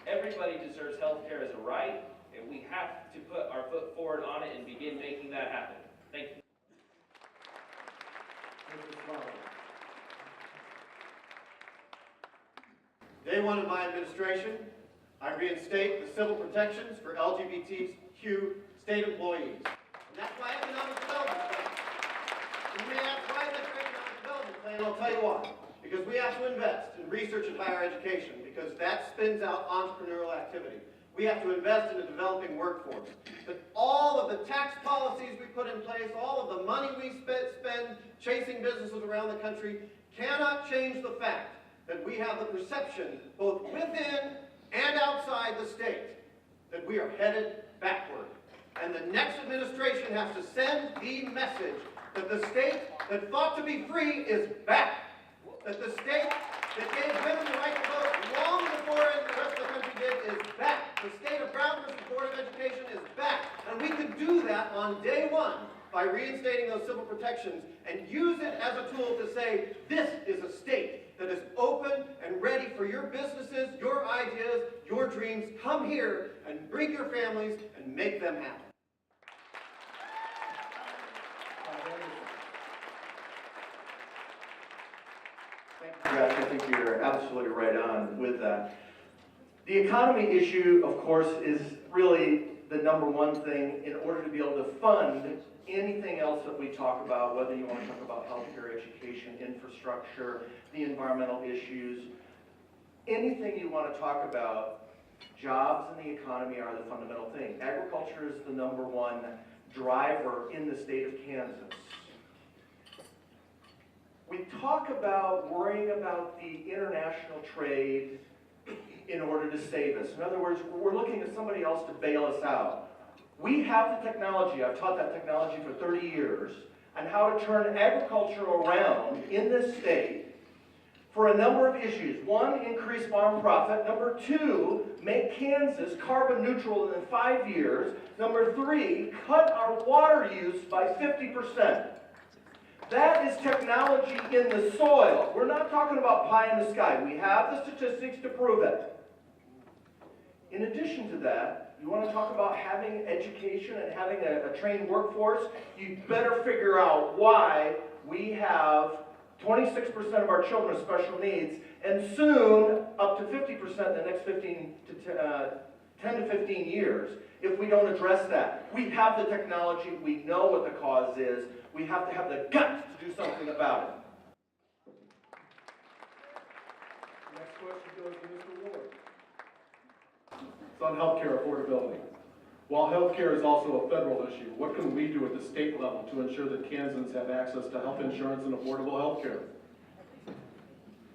Everybody deserves health care as a right, and we have to put our foot forward on it and begin making that happen. Thank you. Svaty. Day one of my administration, I reinstate the civil protections for LGBTQ state employees. And that's my economic development plan. You may ask, why is that your economic development plan? I'll tell you why. Because we have to invest in research and higher education, because that spins out entrepreneurial activity. We have to invest in a developing workforce. But all of the tax policies we put in place, all of the money we spend chasing businesses around the country cannot change the fact that we have the perception, both within and outside the state, that we are headed backward. And the next administration has to send the message that the state that fought to be free is back. That the state that gave women the right to vote long before the rest of the country did is back. The state of Brown versus Board of Education is back. And we can do that on day one by reinstating those civil protections and use it as a tool to say, this is a state that is open and ready for your businesses, your ideas, your dreams. Come here and bring your families and make them happen. Josh, I think you're absolutely right on with that. The economy issue, of course, is really the number one thing in order to be able to fund anything else that we talk about, whether you want to talk about healthcare, education, infrastructure, the environmental issues, anything you want to talk about, jobs and the economy are the fundamental thing. Agriculture is the number one driver in the state of Kansas. We talk about worrying about the international trade in order to save us. In other words, we're looking at somebody else to bail us out. We have the technology, I've taught that technology for 30 years, on how to turn agriculture around in this state for a number of issues. One, increase farm profit. Number two, make Kansas carbon neutral in 5 years. Number three, cut our water use by 50%. That is technology in the soil. We're not talking about pie in the sky. We have the statistics to prove it. In addition to that, you want to talk about having education and having a trained workforce, you better figure out why we have 26% of our children with special needs, and soon up to 50% in the next 10 to 15 years if we don't address that. We have the technology, we know what the cause is, we have to have the guts to do something about it. Next question goes to Mr. Ward. It's on healthcare affordability. While healthcare is also a federal issue, what can we do at the state level to ensure that Kansans have access to health insurance and affordable healthcare?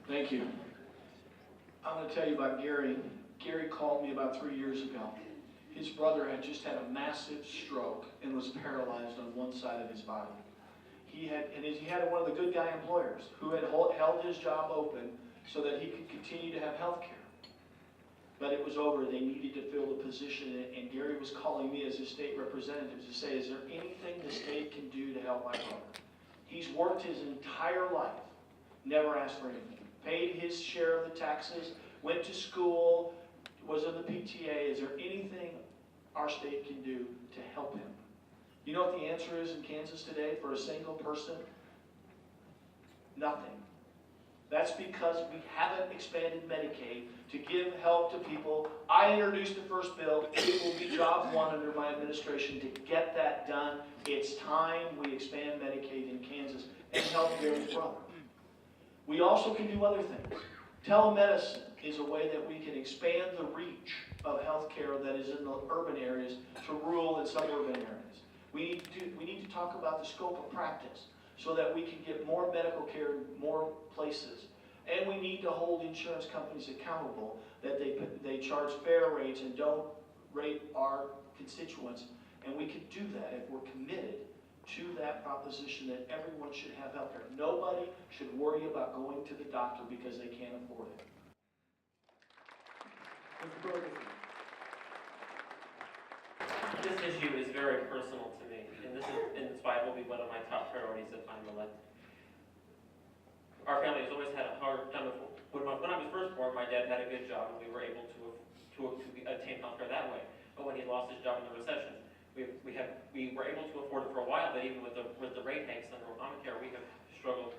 Thank you. I'm going to tell you about Gary. Gary called me about 3 years ago. His brother had just had a massive stroke and was paralyzed on one side of his body. He had one of the good guy employers who had held his job open so that he could continue to have health care. But it was over. They needed to fill the position, and Gary was calling me as his state representative to say, is there anything the state can do to help my brother? He's worked his entire life, never asked for anything, paid his share of the taxes, went to school, was in the PTA. Is there anything our state can do to help him? You know what the answer is in Kansas today for a single person? Nothing. That's because we haven't expanded Medicaid to give help to people. I introduced the first bill. It will be job one under my administration to get that done. It's time we expand Medicaid in Kansas and help Gary's brother. We also can do other things. Telemedicine is a way that we can expand the reach of health care that is in the urban areas to rural and suburban areas. We need to talk about the scope of practice so that we can get more medical care in more places. And we need to hold insurance companies accountable that they charge fair rates and don't rate our constituents. And we can do that if we're committed to that proposition that everyone should have health care. Nobody should worry about going to the doctor because they can't afford it. Mr. Bergeson. This issue is very personal to me, and it's why it will be one of my top priorities if I'm elected. Our family has always had a hard time. When I was first born, my dad had a good job, and we were able to attain health care that way. But when he lost his job in the recession, we were able to afford it for a while, but even with the rate hikes under Obamacare, we have struggled.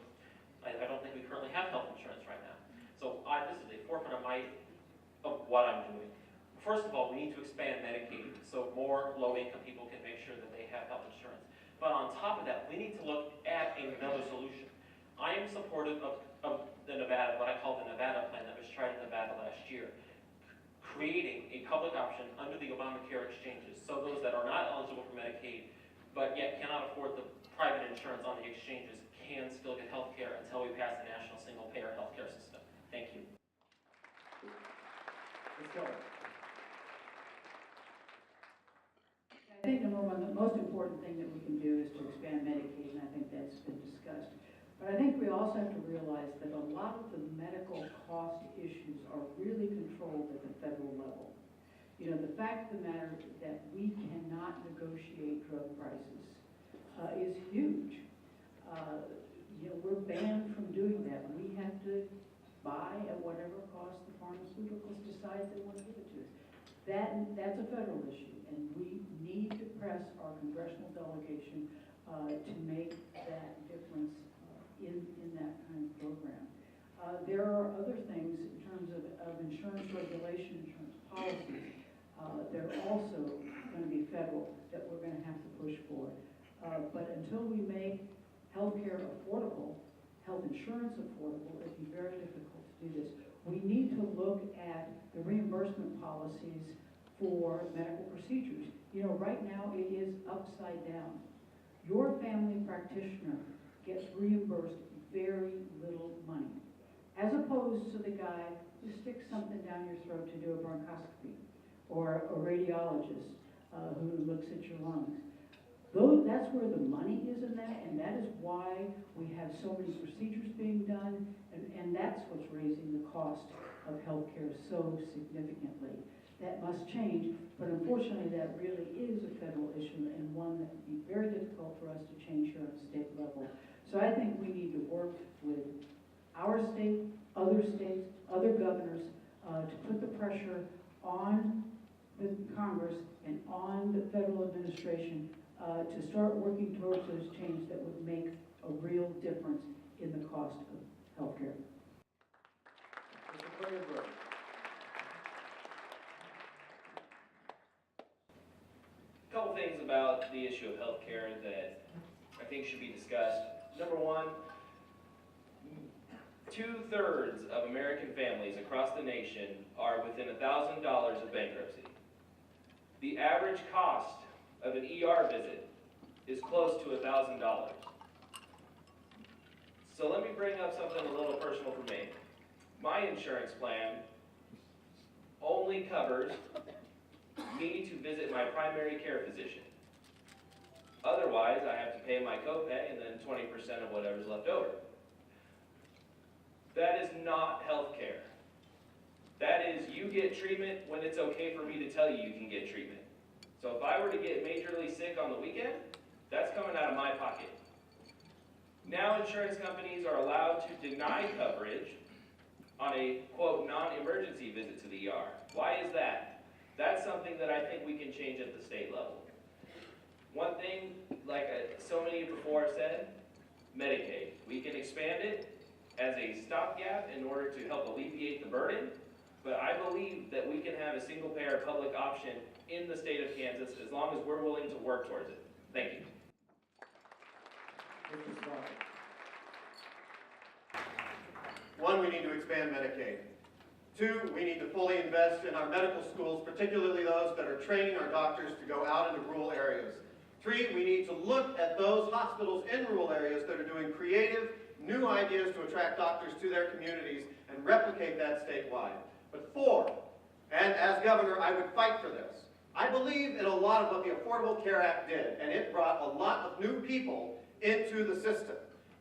first of all, we need to expand Medicaid so more low-income people can make sure that they have health insurance. But on top of that, we need to look at another solution. I am supportive of the Nevada, what I call the Nevada plan that was tried in Nevada last year, creating a public option under the Obamacare exchanges, so those that are not eligible for Medicaid, but yet cannot afford the private insurance on the exchanges can still get health care until we pass a national single-payer health care system. Thank you. Ms. Keller. I think number one, the most important thing that we can do is to expand Medicaid, and I think that's been discussed. But I think we also have to realize that a lot of the medical cost issues are really controlled at the federal level. You know, the fact of the matter that we cannot negotiate drug prices is huge. You know, we're banned from doing that. We have to buy at whatever cost the pharmaceuticals decide they want to give it to us. That's a federal issue, and we need to press our congressional delegation to make that difference in that kind of program. There are other things in terms of insurance regulation, insurance policies. They're also going to be federal that we're going to have to push for. But until we make healthcare affordable, health insurance affordable, it'd be very difficult to do this. We need to look at the reimbursement policies for medical procedures. You know, right now it is upside down. Your family practitioner gets reimbursed very little money, as opposed to the guy who sticks something down your throat to do a bronchoscopy, or a radiologist who looks at your lungs. That's where the money is in that, and that is why we have so many procedures being done, and that's what's raising the cost of healthcare so significantly. That must change, but unfortunately that really is a federal issue and one that would be very difficult for us to change here at the state level. So I think we need to work with our state, other governors, to put the pressure on the Congress and on the federal administration to start working towards those changes that would make a real difference in the cost of health care. A couple things about the issue of health care that I think should be discussed. Number one, 2/3 of American families across the nation are within $1,000 of bankruptcy. The average cost of an ER visit is close to $1,000. So let me bring up something a little personal for me. My insurance plan only covers me to visit my primary care physician. Otherwise, I have to pay my copay and then 20% of whatever's left over. That is not health care. That is, you get treatment when it's okay for me to tell you you can get treatment. So if I were to get majorly sick on the weekend, that's coming out of my pocket. Now insurance companies are allowed to deny coverage on a, quote, non-emergency visit to the ER. Why is that? That's something that I think we can change at the state level. One thing, like so many before have said, Medicaid. We can expand it as a stopgap in order to help alleviate the burden, but I believe that we can have a single-payer public option in the state of Kansas as long as we're willing to work towards it. Thank you. One, we need to expand Medicaid. Two, we need to fully invest in our medical schools, particularly those that are training our doctors to go out into rural areas. Three, we need to look at those hospitals in rural areas that are doing creative, new ideas to attract doctors to their communities and replicate that statewide. But four, and as governor, I would fight for this. I believe in a lot of what the Affordable Care Act did, and it brought a lot of new people into the system.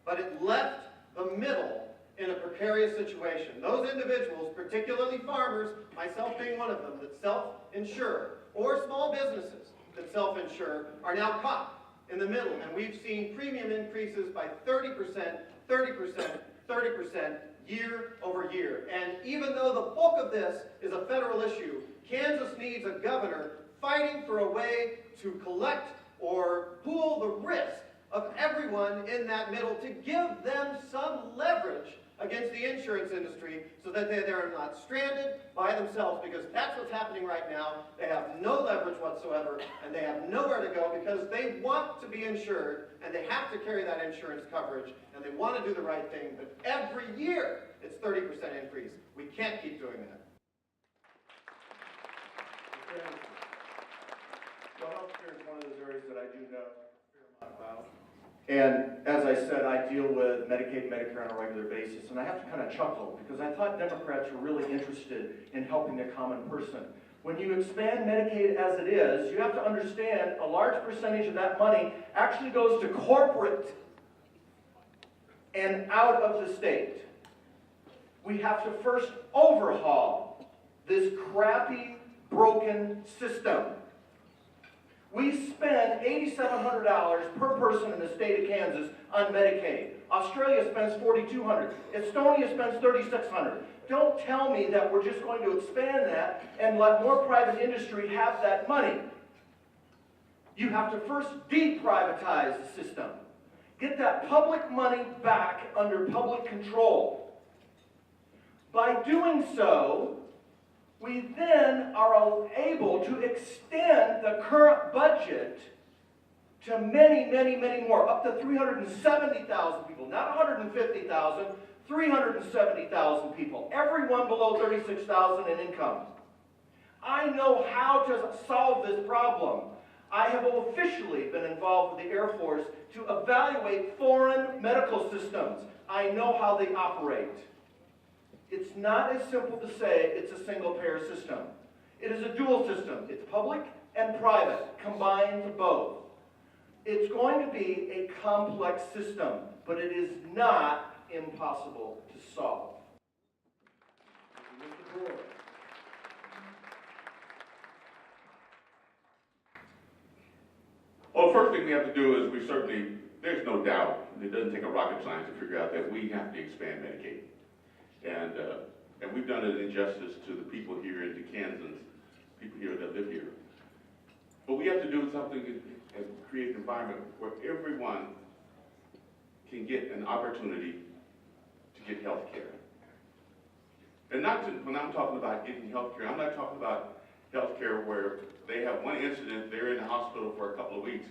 But it left the middle in a precarious situation. Those individuals, particularly farmers, myself being one of them, that self-insure, or small businesses that self-insure, are now caught in the middle. And we've seen premium increases by 30%, 30%, 30% year over year. And even though the bulk of this is a federal issue, Kansas needs a governor fighting for a way to collect or pool the risk of everyone in that middle to give them some leverage against the insurance industry so that they're not stranded by themselves, because that's what's happening right now. They have no leverage whatsoever, and they have nowhere to go because they want to be insured, and they have to carry that insurance coverage, and they want to do the right thing, but every year it's 30% increase. We can't keep doing that. Well, healthcare is one of those areas that I do know a fair amount about. And as I said, I deal with Medicaid and Medicare on a regular basis, and I have to kind of chuckle because I thought Democrats were really interested in helping the common person. When you expand Medicaid as it is, you have to understand a large percentage of that money actually goes to corporate and out of the state. We have to first overhaul this crappy, broken system. We spend $8,700 per person in the state of Kansas on Medicaid. Australia spends $4,200. Estonia spends $3,600. Don't tell me that we're just going to expand that and let more private industry have that money. You have to first deprivatize the system. Get that public money back under public control. By doing so, we then are able to extend the current budget to many, many, many more, up to 370,000 people, not 150,000, 370,000 people, everyone below 36,000 in income. I know how to solve this problem. I have officially been involved with the Air Force to evaluate foreign medical systems. I know how they operate. It's not as simple to say it's a single-payer system. It is a dual system. It's public and private, combined both. It's going to be a complex system, but it is not impossible to solve. Mr. Brewer. Well, the first thing we have to do is there's no doubt, it doesn't take a rocket science to figure out that we have to expand Medicaid. And we've done an injustice to the people here in Kansas, people here that live here. But we have to do something and create an environment where everyone can get an opportunity to get health care. And when I'm talking about getting health care, I'm not talking about health care where they have one incident, they're in the hospital for a couple of weeks,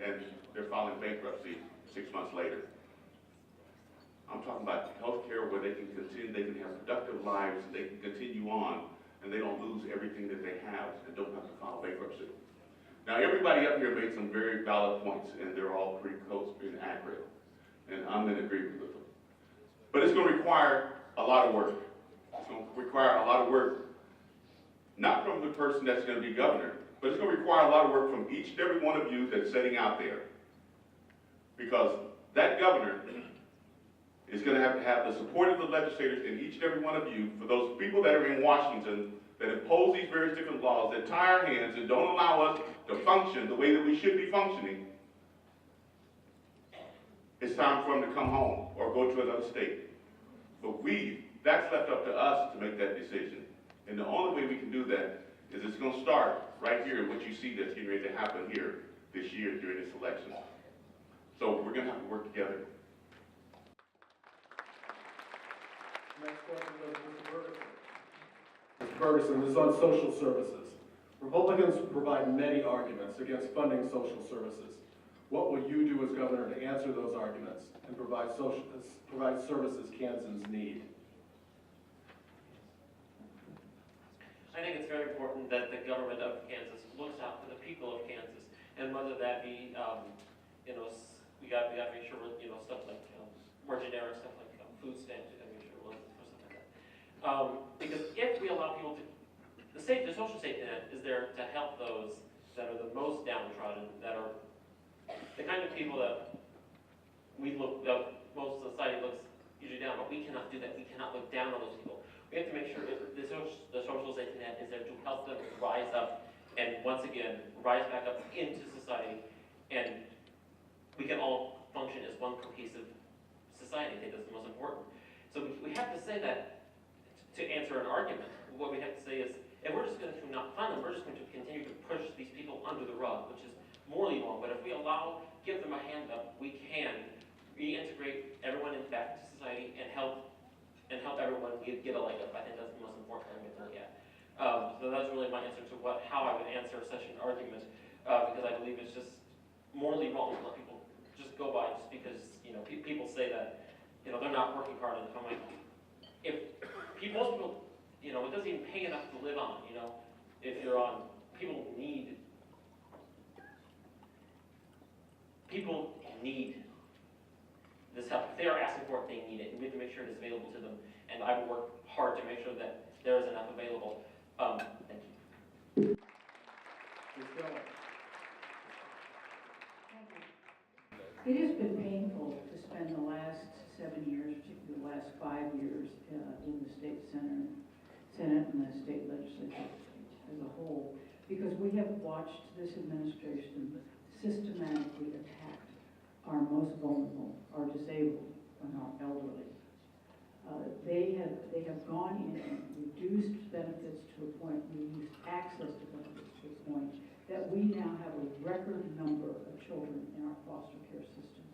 and they're filing bankruptcy 6 months later. I'm talking about health care where they can continue, they can have productive lives, they can continue on, and they don't lose everything that they have and don't have to file bankruptcy. Now, everybody up here made some very valid points, and they're all pretty close, being accurate, and I'm in agreement with them. But it's going to require a lot of work. It's going to require a lot of work, not from the person that's going to be governor, but it's going to require a lot of work from each and every one of you that's sitting out there. Because that governor is going to have the support of the legislators and each and every one of you, for those people that are in Washington that impose these various different laws that tie our hands and don't allow us to function the way that we should be functioning. It's time for them to come home or go to another state. But that's left up to us to make that decision. And the only way we can do that is it's going to start right here, what you see that's getting ready to happen here this year during this election. So we're going to have to work together. Next question goes to Mr. Bergeson. Mr. Bergeson, this is on social services. Republicans provide many arguments against funding social services. What will you do as governor to answer those arguments and provide services Kansans need? I think it's very important that the government of Kansas looks out for the people of Kansas, and whether that be, we got to make sure, stuff like more generic stuff like food stamps, we got to make sure we're looking for something like that. Because if we allow people to, the social safety net is there to help those that are the most downtrodden, that are the kind of people that most society looks usually down, but we cannot do that. We cannot look down on those people. We have to make sure the social safety net is there to help them rise up and once again rise back up into society, and we can all function as one cohesive society. I think that's the most important. So we have to say that to answer an argument. What we have to say is, if we're just going to not fund them, we're just going to continue to push these people under the rug, which is morally wrong. But if we give them a hand up, we can reintegrate everyone back into society and help how I would answer such an argument, because I believe it's just morally wrong to let people just go by just because, people say that, they're not working hard enough. I'm like, most people, it doesn't even pay enough to live on, if you're on, people need this help. If they are asking for it, they need it, and we have to make sure it is available to them, and I will work hard to make sure that there is enough available. Thank you. It has been painful to spend the last 7 years, particularly the last 5 years, in the state Senate and the state legislature as a whole, because we have watched this administration systematically attack our most vulnerable, our disabled, and our elderly. They have gone in and reduced benefits to a point, reduced access to benefits to a point, that we now have a record number of children in our foster care system.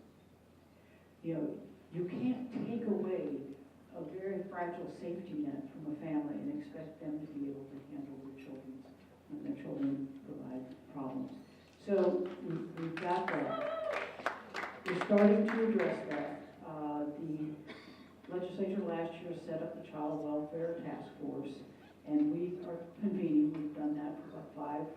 You can't take away a very fragile safety net from a family and expect them to be able to handle their children when their children provide problems. So we've got that. We're starting to address that. The legislature last year set up the Child Welfare Task Force, and we are convening. We've done that for about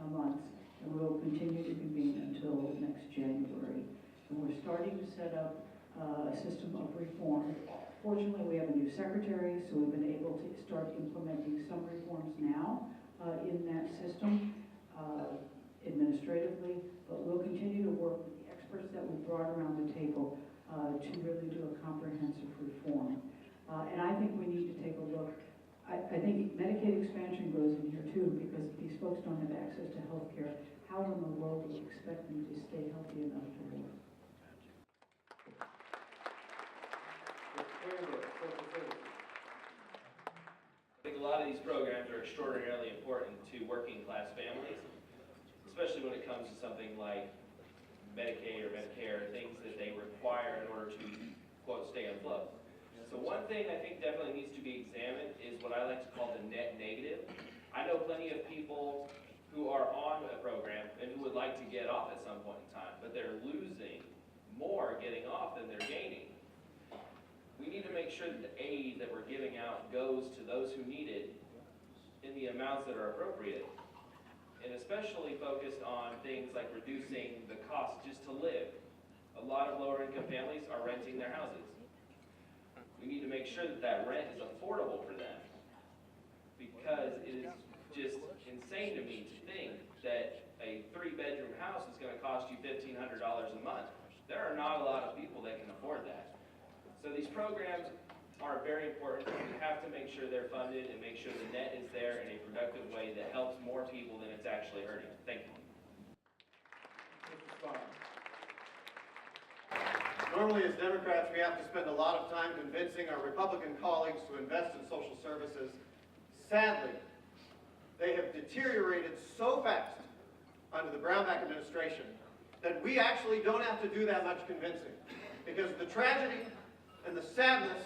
5 months, and we'll continue to convene until next January. And we're starting to set up a system of reform. Fortunately, we have a new secretary, so we've been able to start implementing some reforms now in that system administratively, but we'll continue to work with the experts that we brought around the table to really do a comprehensive reform. And I think we need to take a look. I think Medicaid expansion goes in here too, because if these folks don't have access to health care, how in the world do we expect them to stay healthy enough to work? I think a lot of these programs are extraordinarily important to working class families, especially when it comes to something like Medicaid or Medicare, things that they require in order to, quote, stay afloat. So one thing I think definitely needs to be examined is what I like to call the net negative. I know plenty of people who are on a program and who would like to get off at some point in time, but they're losing more getting off than they're gaining. We need to make sure that the aid that we're giving out goes to those who need it in the amounts that are appropriate, and especially focused on things like reducing the cost just to live. A lot of lower income families are renting their houses. We need to make sure that that rent is affordable for them, because it is just insane to me to think that a 3-bedroom house is going to cost you $1,500 a month. There are not a lot of people that can afford that. So these programs are very important. We have to make sure they're funded and make sure the net is there in a productive way that helps more people than it's actually hurting. Thank you. Normally, as Democrats, we have to spend a lot of time convincing our Republican colleagues to invest in social services. Sadly, they have deteriorated so fast under the Brownback administration that we actually don't have to do that much convincing, because the tragedy and the sadness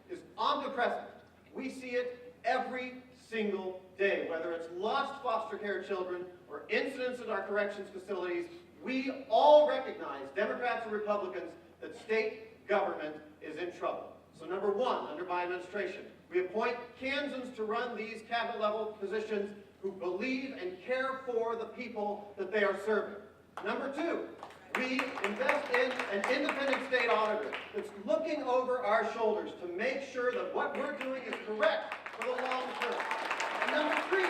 is omnipresent. We see it every single day, whether it's lost foster care children or incidents at our corrections facilities. We all recognize, Democrats and Republicans, that state government is in trouble. So number one, under my administration, we appoint Kansans to run these cabinet-level positions who believe and care for the people that they are serving. Number two, we invest in an independent state auditor that's looking over our shoulders to make sure that what we're doing is correct for the long term. And number three,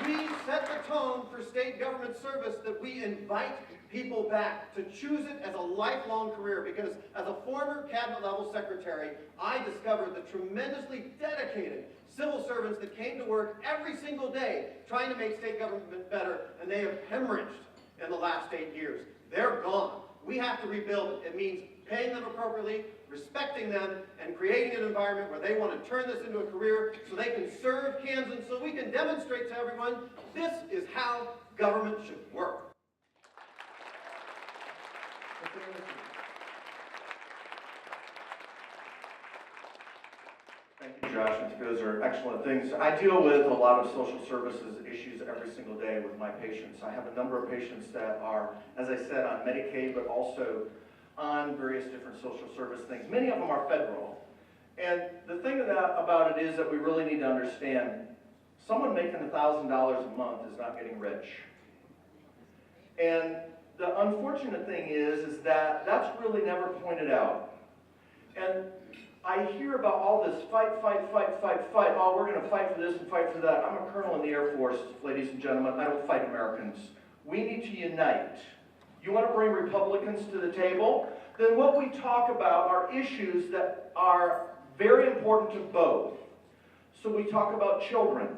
we set the tone for state government service that we invite people back to choose it as a lifelong career, because as a former cabinet-level secretary, I discovered the tremendously dedicated civil servants that came to work every single day trying to make state government better, and they have hemorrhaged in the last 8 years. They're gone. We have to rebuild it. It means paying them appropriately, respecting them, and creating an environment where they want to turn this into a career so they can serve Kansans, so we can demonstrate to everyone this is how government should work. Thank you, Josh. Those are excellent things. I deal with a lot of social services issues single day with my patients. I have a number of patients that are, as I said, on Medicaid, but also on various different social service things. Many of them are federal. And the thing about it is that we really need to understand, someone making $1,000 a month is not getting rich. And the unfortunate thing is that that's really never pointed out. And I hear about all this fight. Oh, we're going to fight for this and fight for that. I'm a colonel in the Air Force, ladies and gentlemen. I don't fight Americans. We need to unite. You want to bring Republicans to the table? Then what we talk about are issues that are very important to both. So we talk about children.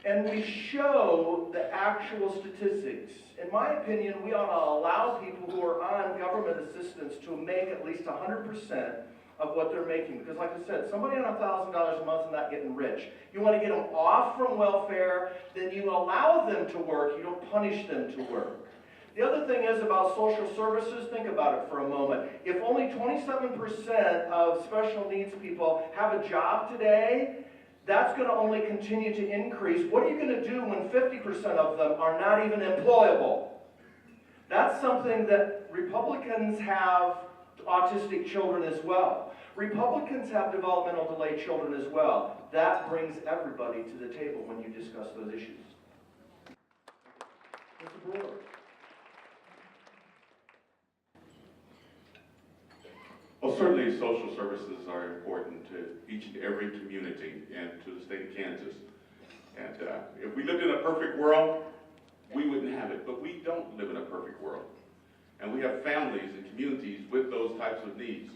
And we show the actual statistics. In my opinion, we ought to allow people who are on government assistance to make at least 100% of what they're making. Because like I said, somebody on $1,000 a month is not getting rich. You want to get them off from welfare, then you allow them to work, you don't punish them to work. The other thing is about social services, think about it for a moment. If only 27% of special needs people have a job today, that's going to only continue to increase. What are you going to do when 50% of them are not even employable? That's something that Republicans have autistic children as well. Republicans have developmental delay children as well. That brings everybody to the table when you discuss those issues. Mr. Brewer. Well, certainly social services are important to each and every community and to the state of Kansas. And if we lived in a perfect world, we wouldn't have it. But we don't live in a perfect world. And we have families and communities with those types of needs.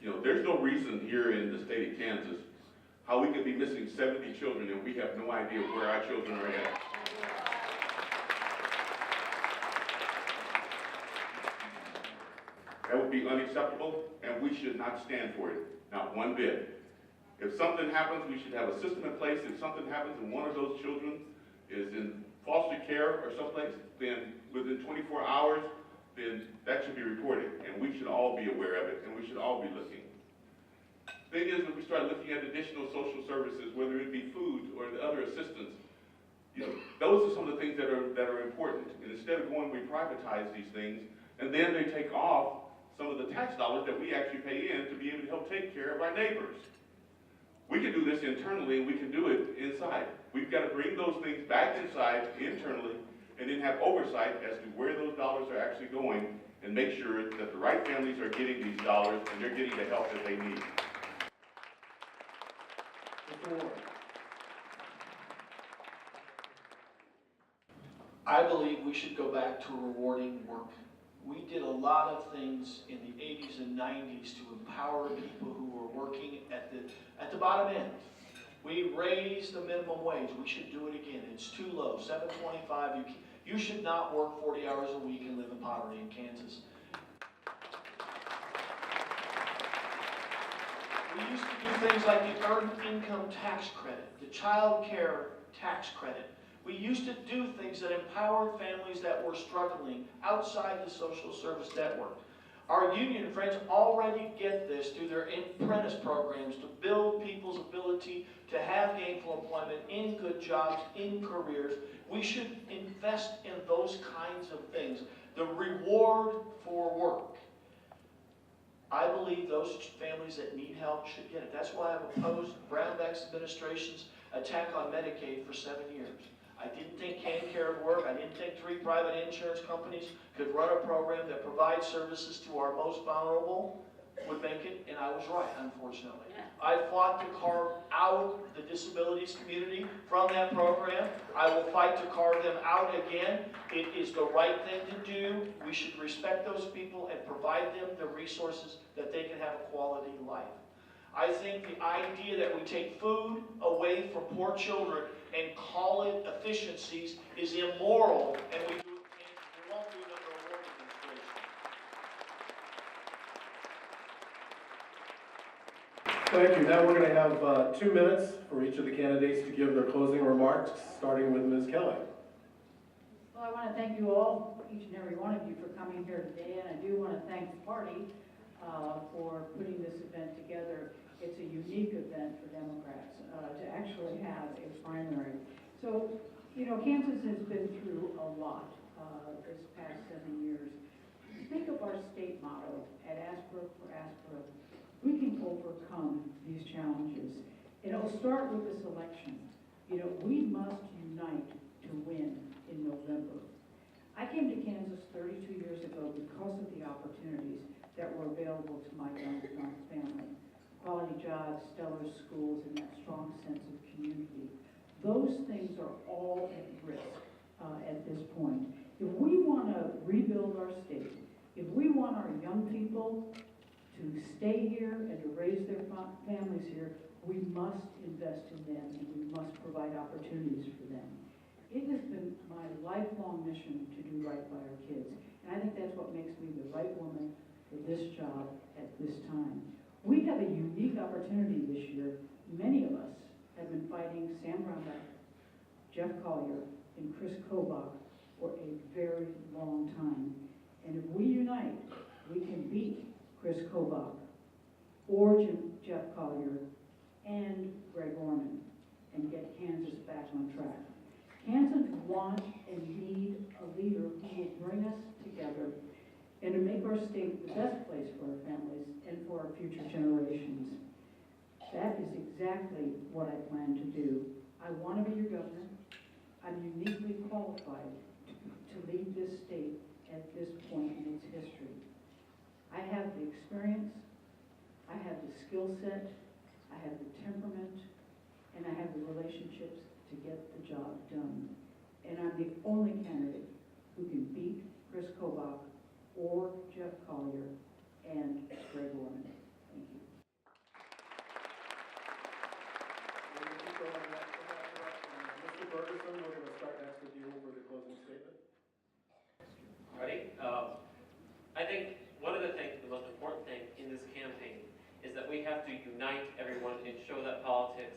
You know, there's no reason here in the state of Kansas how we could be missing 70 children and we have no idea where our children are at. That would be unacceptable, and we should not stand for it, not one bit. If something happens, we should have a system in place. If something happens and one of those children is in foster care or someplace, then within 24 hours, then that should be reported, and we should all be aware of it, and we should all be looking. Thing is, when we start looking at additional social services, whether it be food or the other assistance, you know, those are some of the things that are important. And instead of going, we privatize these things, and then they take off some of the tax dollars that we actually pay in to be able to help take care of our neighbors. We can do this internally, and we can do it inside. We've got to bring those things back inside, internally, and then have oversight as to where those dollars are actually going, and make sure that the right families are getting these dollars, and they're getting the help that they need. I believe we should go back to rewarding work. We did a lot of things in the 80s and 90s to empower people who were working at the bottom end. We raised the minimum wage. We should do it again. It's too low, $7.25. You should not work 40 hours a week and live in poverty in Kansas. We used to do things like the earned income tax credit, the child care tax credit. We used to do things that empowered families that were struggling outside the social service network. Our union friends already get this through their apprentice programs to build people's ability to have gainful employment in good jobs, in careers. We should invest in those kinds of things. The reward for work. I believe those families that need help should get it. That's why I've opposed Brownback's administration's attack on Medicaid for 7 years. I didn't think CanCare would work. I didn't think 3 private insurance companies could run a program that provides services to our most vulnerable would make it, and I was right, unfortunately. I fought to carve out the disabilities community from that program. I will fight to carve them out again. It is the right thing to do. We should respect those people and provide them the resources that they can have a quality life. I think the idea that we take food away from poor children and call it efficiencies is immoral, and we won't do it under a war administration. Thank you. Now we're going to have 2 minutes for each of the candidates to give their closing remarks, starting with Ms. Kelly. Well, I want to thank you all, each and every one of you, for coming here today, and I do want to thank the party for putting this event together. It's a unique event for Democrats to actually have a primary. So You know, Kansas has been through a lot this past 7 years. Think of our state motto at Aspera for Aspera. We can overcome these challenges. And it'll start with this election. You know, we must unite to win in November. I came to Kansas 32 years ago because of the opportunities that were available to my young family. Quality jobs, stellar schools, and that strong sense of community. Those things are all at risk at this point. If we want to rebuild our state, if we want our young people to stay here and to raise their families here, we must invest in them and we must provide opportunities for them. It has been my lifelong mission to do right by our kids. And I think that's what makes me the right woman for this job at this time. We have a unique opportunity this year. Many of us have been fighting Sam Brownback, Jeff Collier, and Chris Kobach for a very long time. And if we unite, we can beat Chris Kobach or Jeff Collier and Greg Orman and get Kansas back on track. Kansans want and need a leader who will bring us together and to make our state the best place for our families and for our future generations. That is exactly what I plan to do. I want to be your governor. I'm uniquely qualified to lead this state at this point in its history. I have the experience, I have the skill set, I have the temperament, and I have the relationships to get the job done. And I'm the only candidate who can beat Chris Kobach or Jeff Collier and Greg Orman. Thank you. Mr. Bergeson, we're going to start next with you for the closing statement. Ready? I think one of the things, the most important thing in this campaign is that we have to unite everyone and show that politics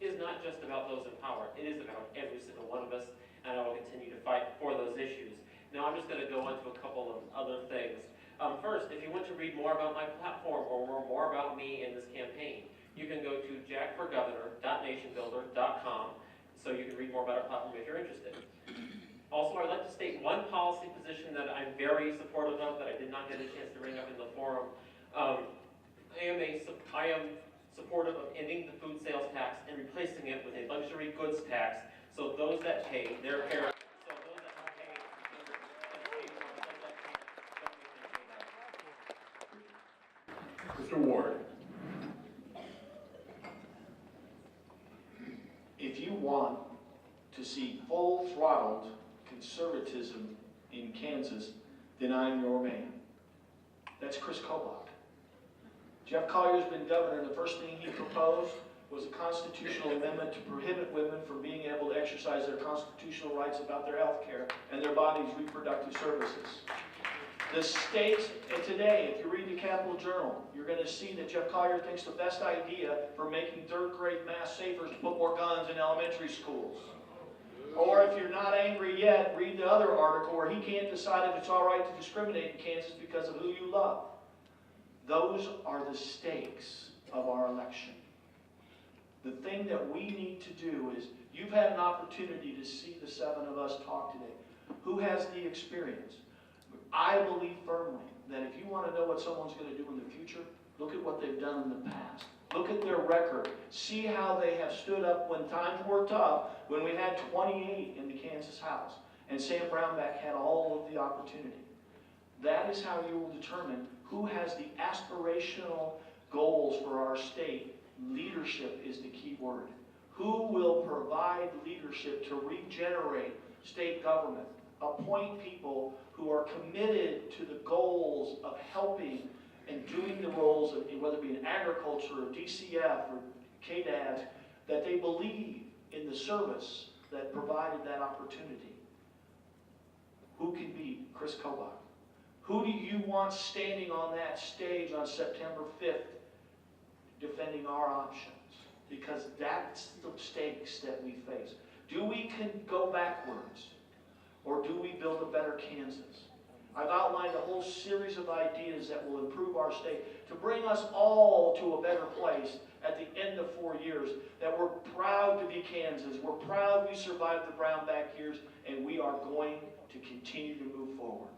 is not just about those in power. It is about every single one of us, and I will continue to fight for those issues. Now I'm just going to go on to a couple of other things. First, if you want to read more about my platform or more about me in this campaign, you can go to jackforgovernor.nationbuilder.com so you can read more about our platform if you're interested. Also, I'd like to state one policy position that I'm very supportive of that I did not get a chance to bring up in the forum. I am supportive of ending the food sales tax and replacing it with a luxury goods tax, so those that pay their parents. So those that don't pay, those that pay more, those that can't, don't make them pay that. Mr. Ward. If you want to see full-throttled conservatism in Kansas, then I'm your man. That's Chris Kobach. Jeff Collier's been governor, and the first thing he proposed was a constitutional amendment to prohibit women from being able to exercise their constitutional rights about their health care and their body's reproductive services. The stakes, and today, if you read the Capitol Journal, you're going to see that Jeff Collier thinks the best idea for making third-grade math safer is to put more guns in elementary schools. Or if you're not angry yet, read the other article where he can't decide if it's all right to discriminate in Kansas because of who you love. Those are the stakes of our election. The thing that we need to do is, you've had an opportunity to see the 7 of us talk today. Who has the experience? I believe firmly that if you want to know what someone's going to do in the future, look at what they've done in the past. Look at their record. See how they have stood up when times were tough, when we had 28 in the Kansas House, and Sam Brownback had all of the opportunity. That is how you will determine who has the aspirational goals for our state. Leadership is the key word. Who will provide leadership to regenerate state government? Appoint people who are committed to the goals of helping and doing the roles of, whether it be in agriculture or DCF or KDAD, that they believe in the service that provided that opportunity. Who can beat Chris Kobach? Who do you want standing on that stage on September 5th defending our options? Because that's the stakes that we face. Do we go backwards, or do we build a better Kansas? I've outlined a whole series of ideas that will improve our state to bring us all to a better place at the end of 4 years, that we're proud to be Kansas. We're proud we survived the brownback years, and we are going to continue to move forward.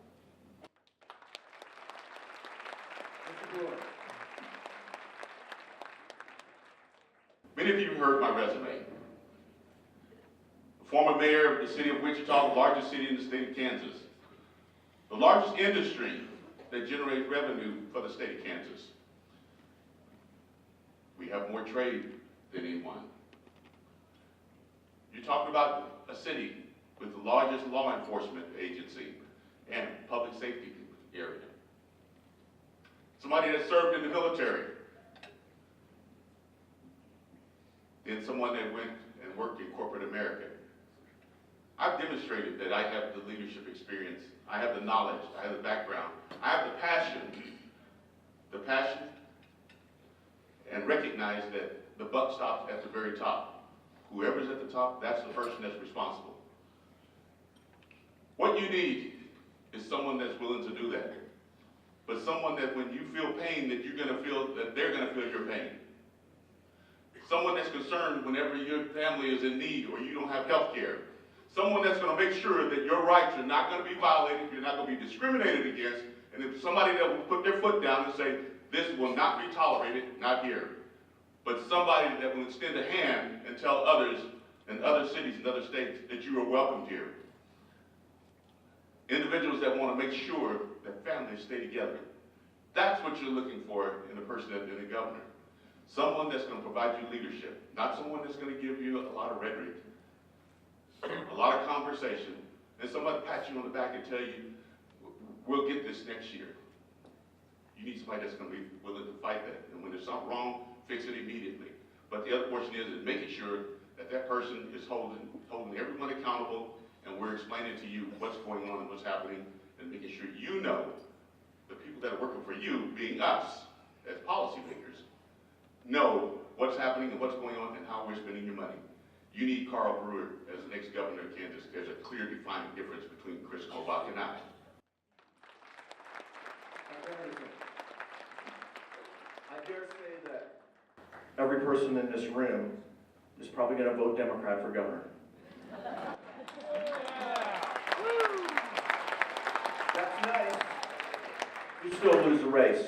Mr. Brewer. Many of you have heard my resume. Former mayor of the city of Wichita, the largest city in the state of Kansas. The largest industry that generates revenue for the state of Kansas. We have more trade than anyone. You're talking about a city with the largest law enforcement agency and public safety area. Somebody that served in the military. Then someone that went and worked in corporate America. I've demonstrated that I have the leadership experience, I have the knowledge, I have the background, I have the passion, and recognize that the buck stops at the very top. Whoever's at the top, that's the person that's responsible. What you need is someone that's willing to do that. But someone that when you feel pain, that you're gonna feel, that they're gonna feel your pain. Someone that's concerned whenever your family is in need or you don't have health care. Someone that's going to make sure that your rights are not going to be violated, you're not going to be discriminated against, and if somebody that will put their foot down and say, this will not be tolerated, not here. But somebody that will extend a hand and tell others in other cities and other states that you are welcomed here. Individuals that want to make sure that families stay together. That's what you're looking for in a person that's in a governor. Someone that's going to provide you leadership, not someone that's going to give you a lot of rhetoric, a lot of conversation, and somebody pat you on the back and tell you, we'll get this next year. You need somebody that's going to be willing to fight that. And when there's something wrong, fix it immediately. But the other portion is making sure that that person is holding everyone accountable, and we're explaining to you what's going on and what's happening, and making sure you know the people that are working for you, being us as policymakers, know what's happening and what's going on and how we're spending your money. You need Karl Brewer as the next governor of Kansas. There's a clear defining difference between Chris Kobach and I. I dare say that every person in this room is probably going to vote Democrat for governor. That's nice. You still lose the race.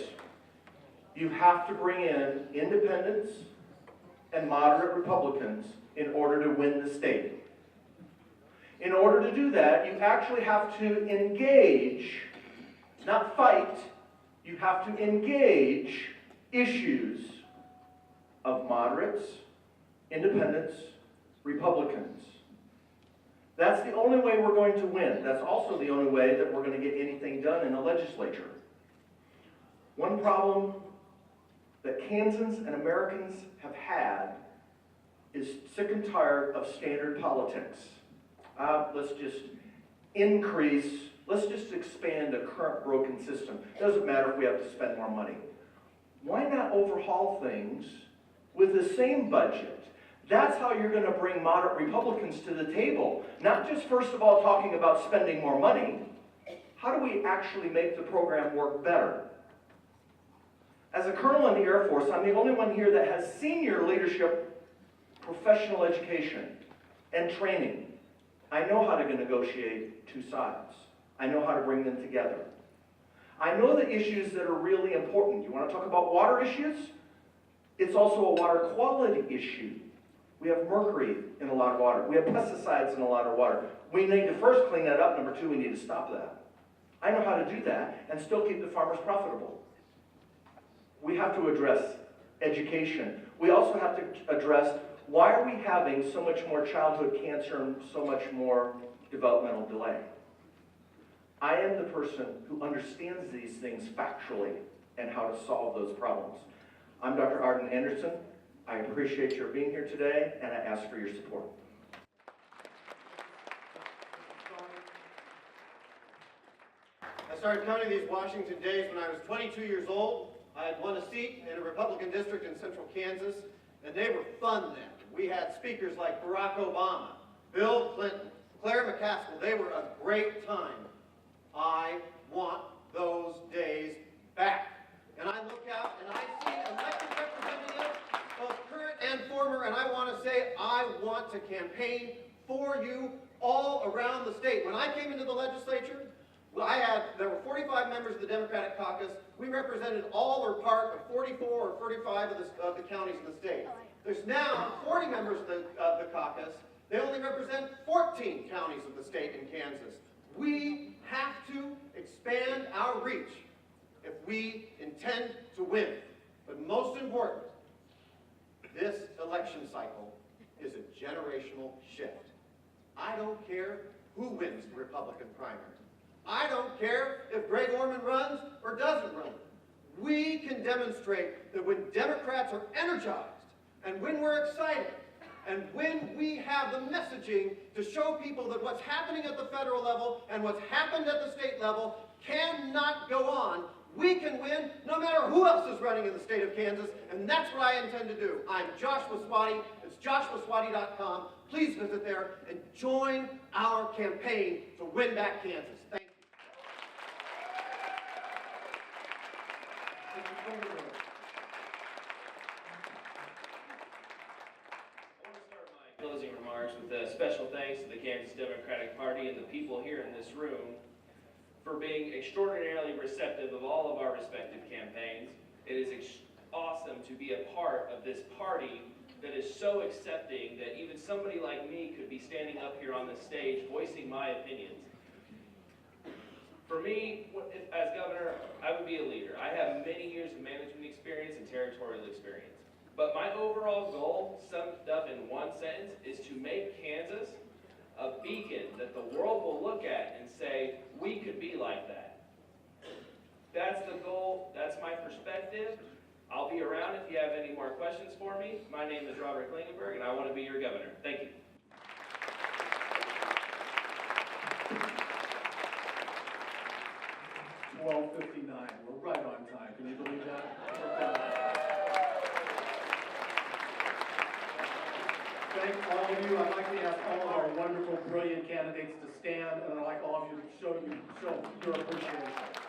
You have to bring in independents and moderate Republicans in order to win the state. In order to do that, you actually have to engage, not fight, you have to engage issues of moderates, independents, Republicans. That's the only way we're going to win. That's also the only way that we're going to get anything done in the legislature. One problem that Kansans and Americans have had is sick and tired of standard politics. Let's just let's just expand a current broken system. Doesn't matter if we have to spend more money. Why not overhaul things with the same budget? That's how you're going to bring moderate Republicans to the table. Not just, first of all, talking about spending more money. How do we actually make the program work better? As a colonel in the Air Force, I'm the only one here that has senior leadership, professional education, and training. I know how to negotiate two sides. I know how to bring them together. I know the issues that are really important. You want to talk about water issues? It's also a water quality issue. We have mercury in a lot of water. We have pesticides in a lot of water. We need to first clean that up. Number two, we need to stop that. I know how to do that and still keep the farmers profitable. We have to address education. We also have to address why are we having so much more childhood cancer and so much more developmental delay. I am the person who understands these things factually and how to solve those problems. I'm Dr. Arden Anderson. I appreciate your being here today, and I ask for your support. I started counting these Washington days when I was 22 years old. I had won a seat in a Republican district in central Kansas, and they were fun then. We had speakers like Barack Obama, Bill Clinton, Claire McCaskill. They were a great time. I want those days back. And I look out and I see elected representatives, both current and former, and I want to say I want to campaign for you all around the state. When I came into the legislature, there were 45 members of the Democratic caucus. We represented all or part of 44 or 45 of the counties in the state. There's now 40 members of the caucus. They only represent 14 counties of the state in Kansas. We have to expand our reach if we intend to win. But most important, this election cycle is a generational shift. I don't care who wins the Republican primary. I don't care if Greg Orman runs or doesn't run. We can demonstrate that when Democrats are energized and when we're excited and when we have the messaging to show people that what's happening at the federal level and what's happened at the state level cannot go on, we can win no matter who else is running in the state of Kansas, and that's what I intend to do. I'm Joshua Svaty. It's joshuasvaty.com. Please visit there and join our campaign to win back Kansas. Thank you. I want to start my closing remarks with a special thanks to the Kansas Democratic Party and the people here in this room for being extraordinarily receptive of all of our respective campaigns. It is awesome to be a part of this party that is so accepting that even somebody like me could be standing up here on the stage voicing my opinions. For me, as governor, I would be a leader. I have many years of management experience and territorial experience. But my overall goal, summed up in one sentence, is to make Kansas a beacon that the world will look at and say, we could be like that. That's the goal. That's my perspective. I'll be around if you have any more questions for me. My name is Robert Klingenberg, and I want to be your governor. Thank you. $12:59. We're right on time. Can you believe that? Thank all of you. I'd like to ask all of our wonderful, brilliant candidates to stand, and I'd like all of you to show your appreciation.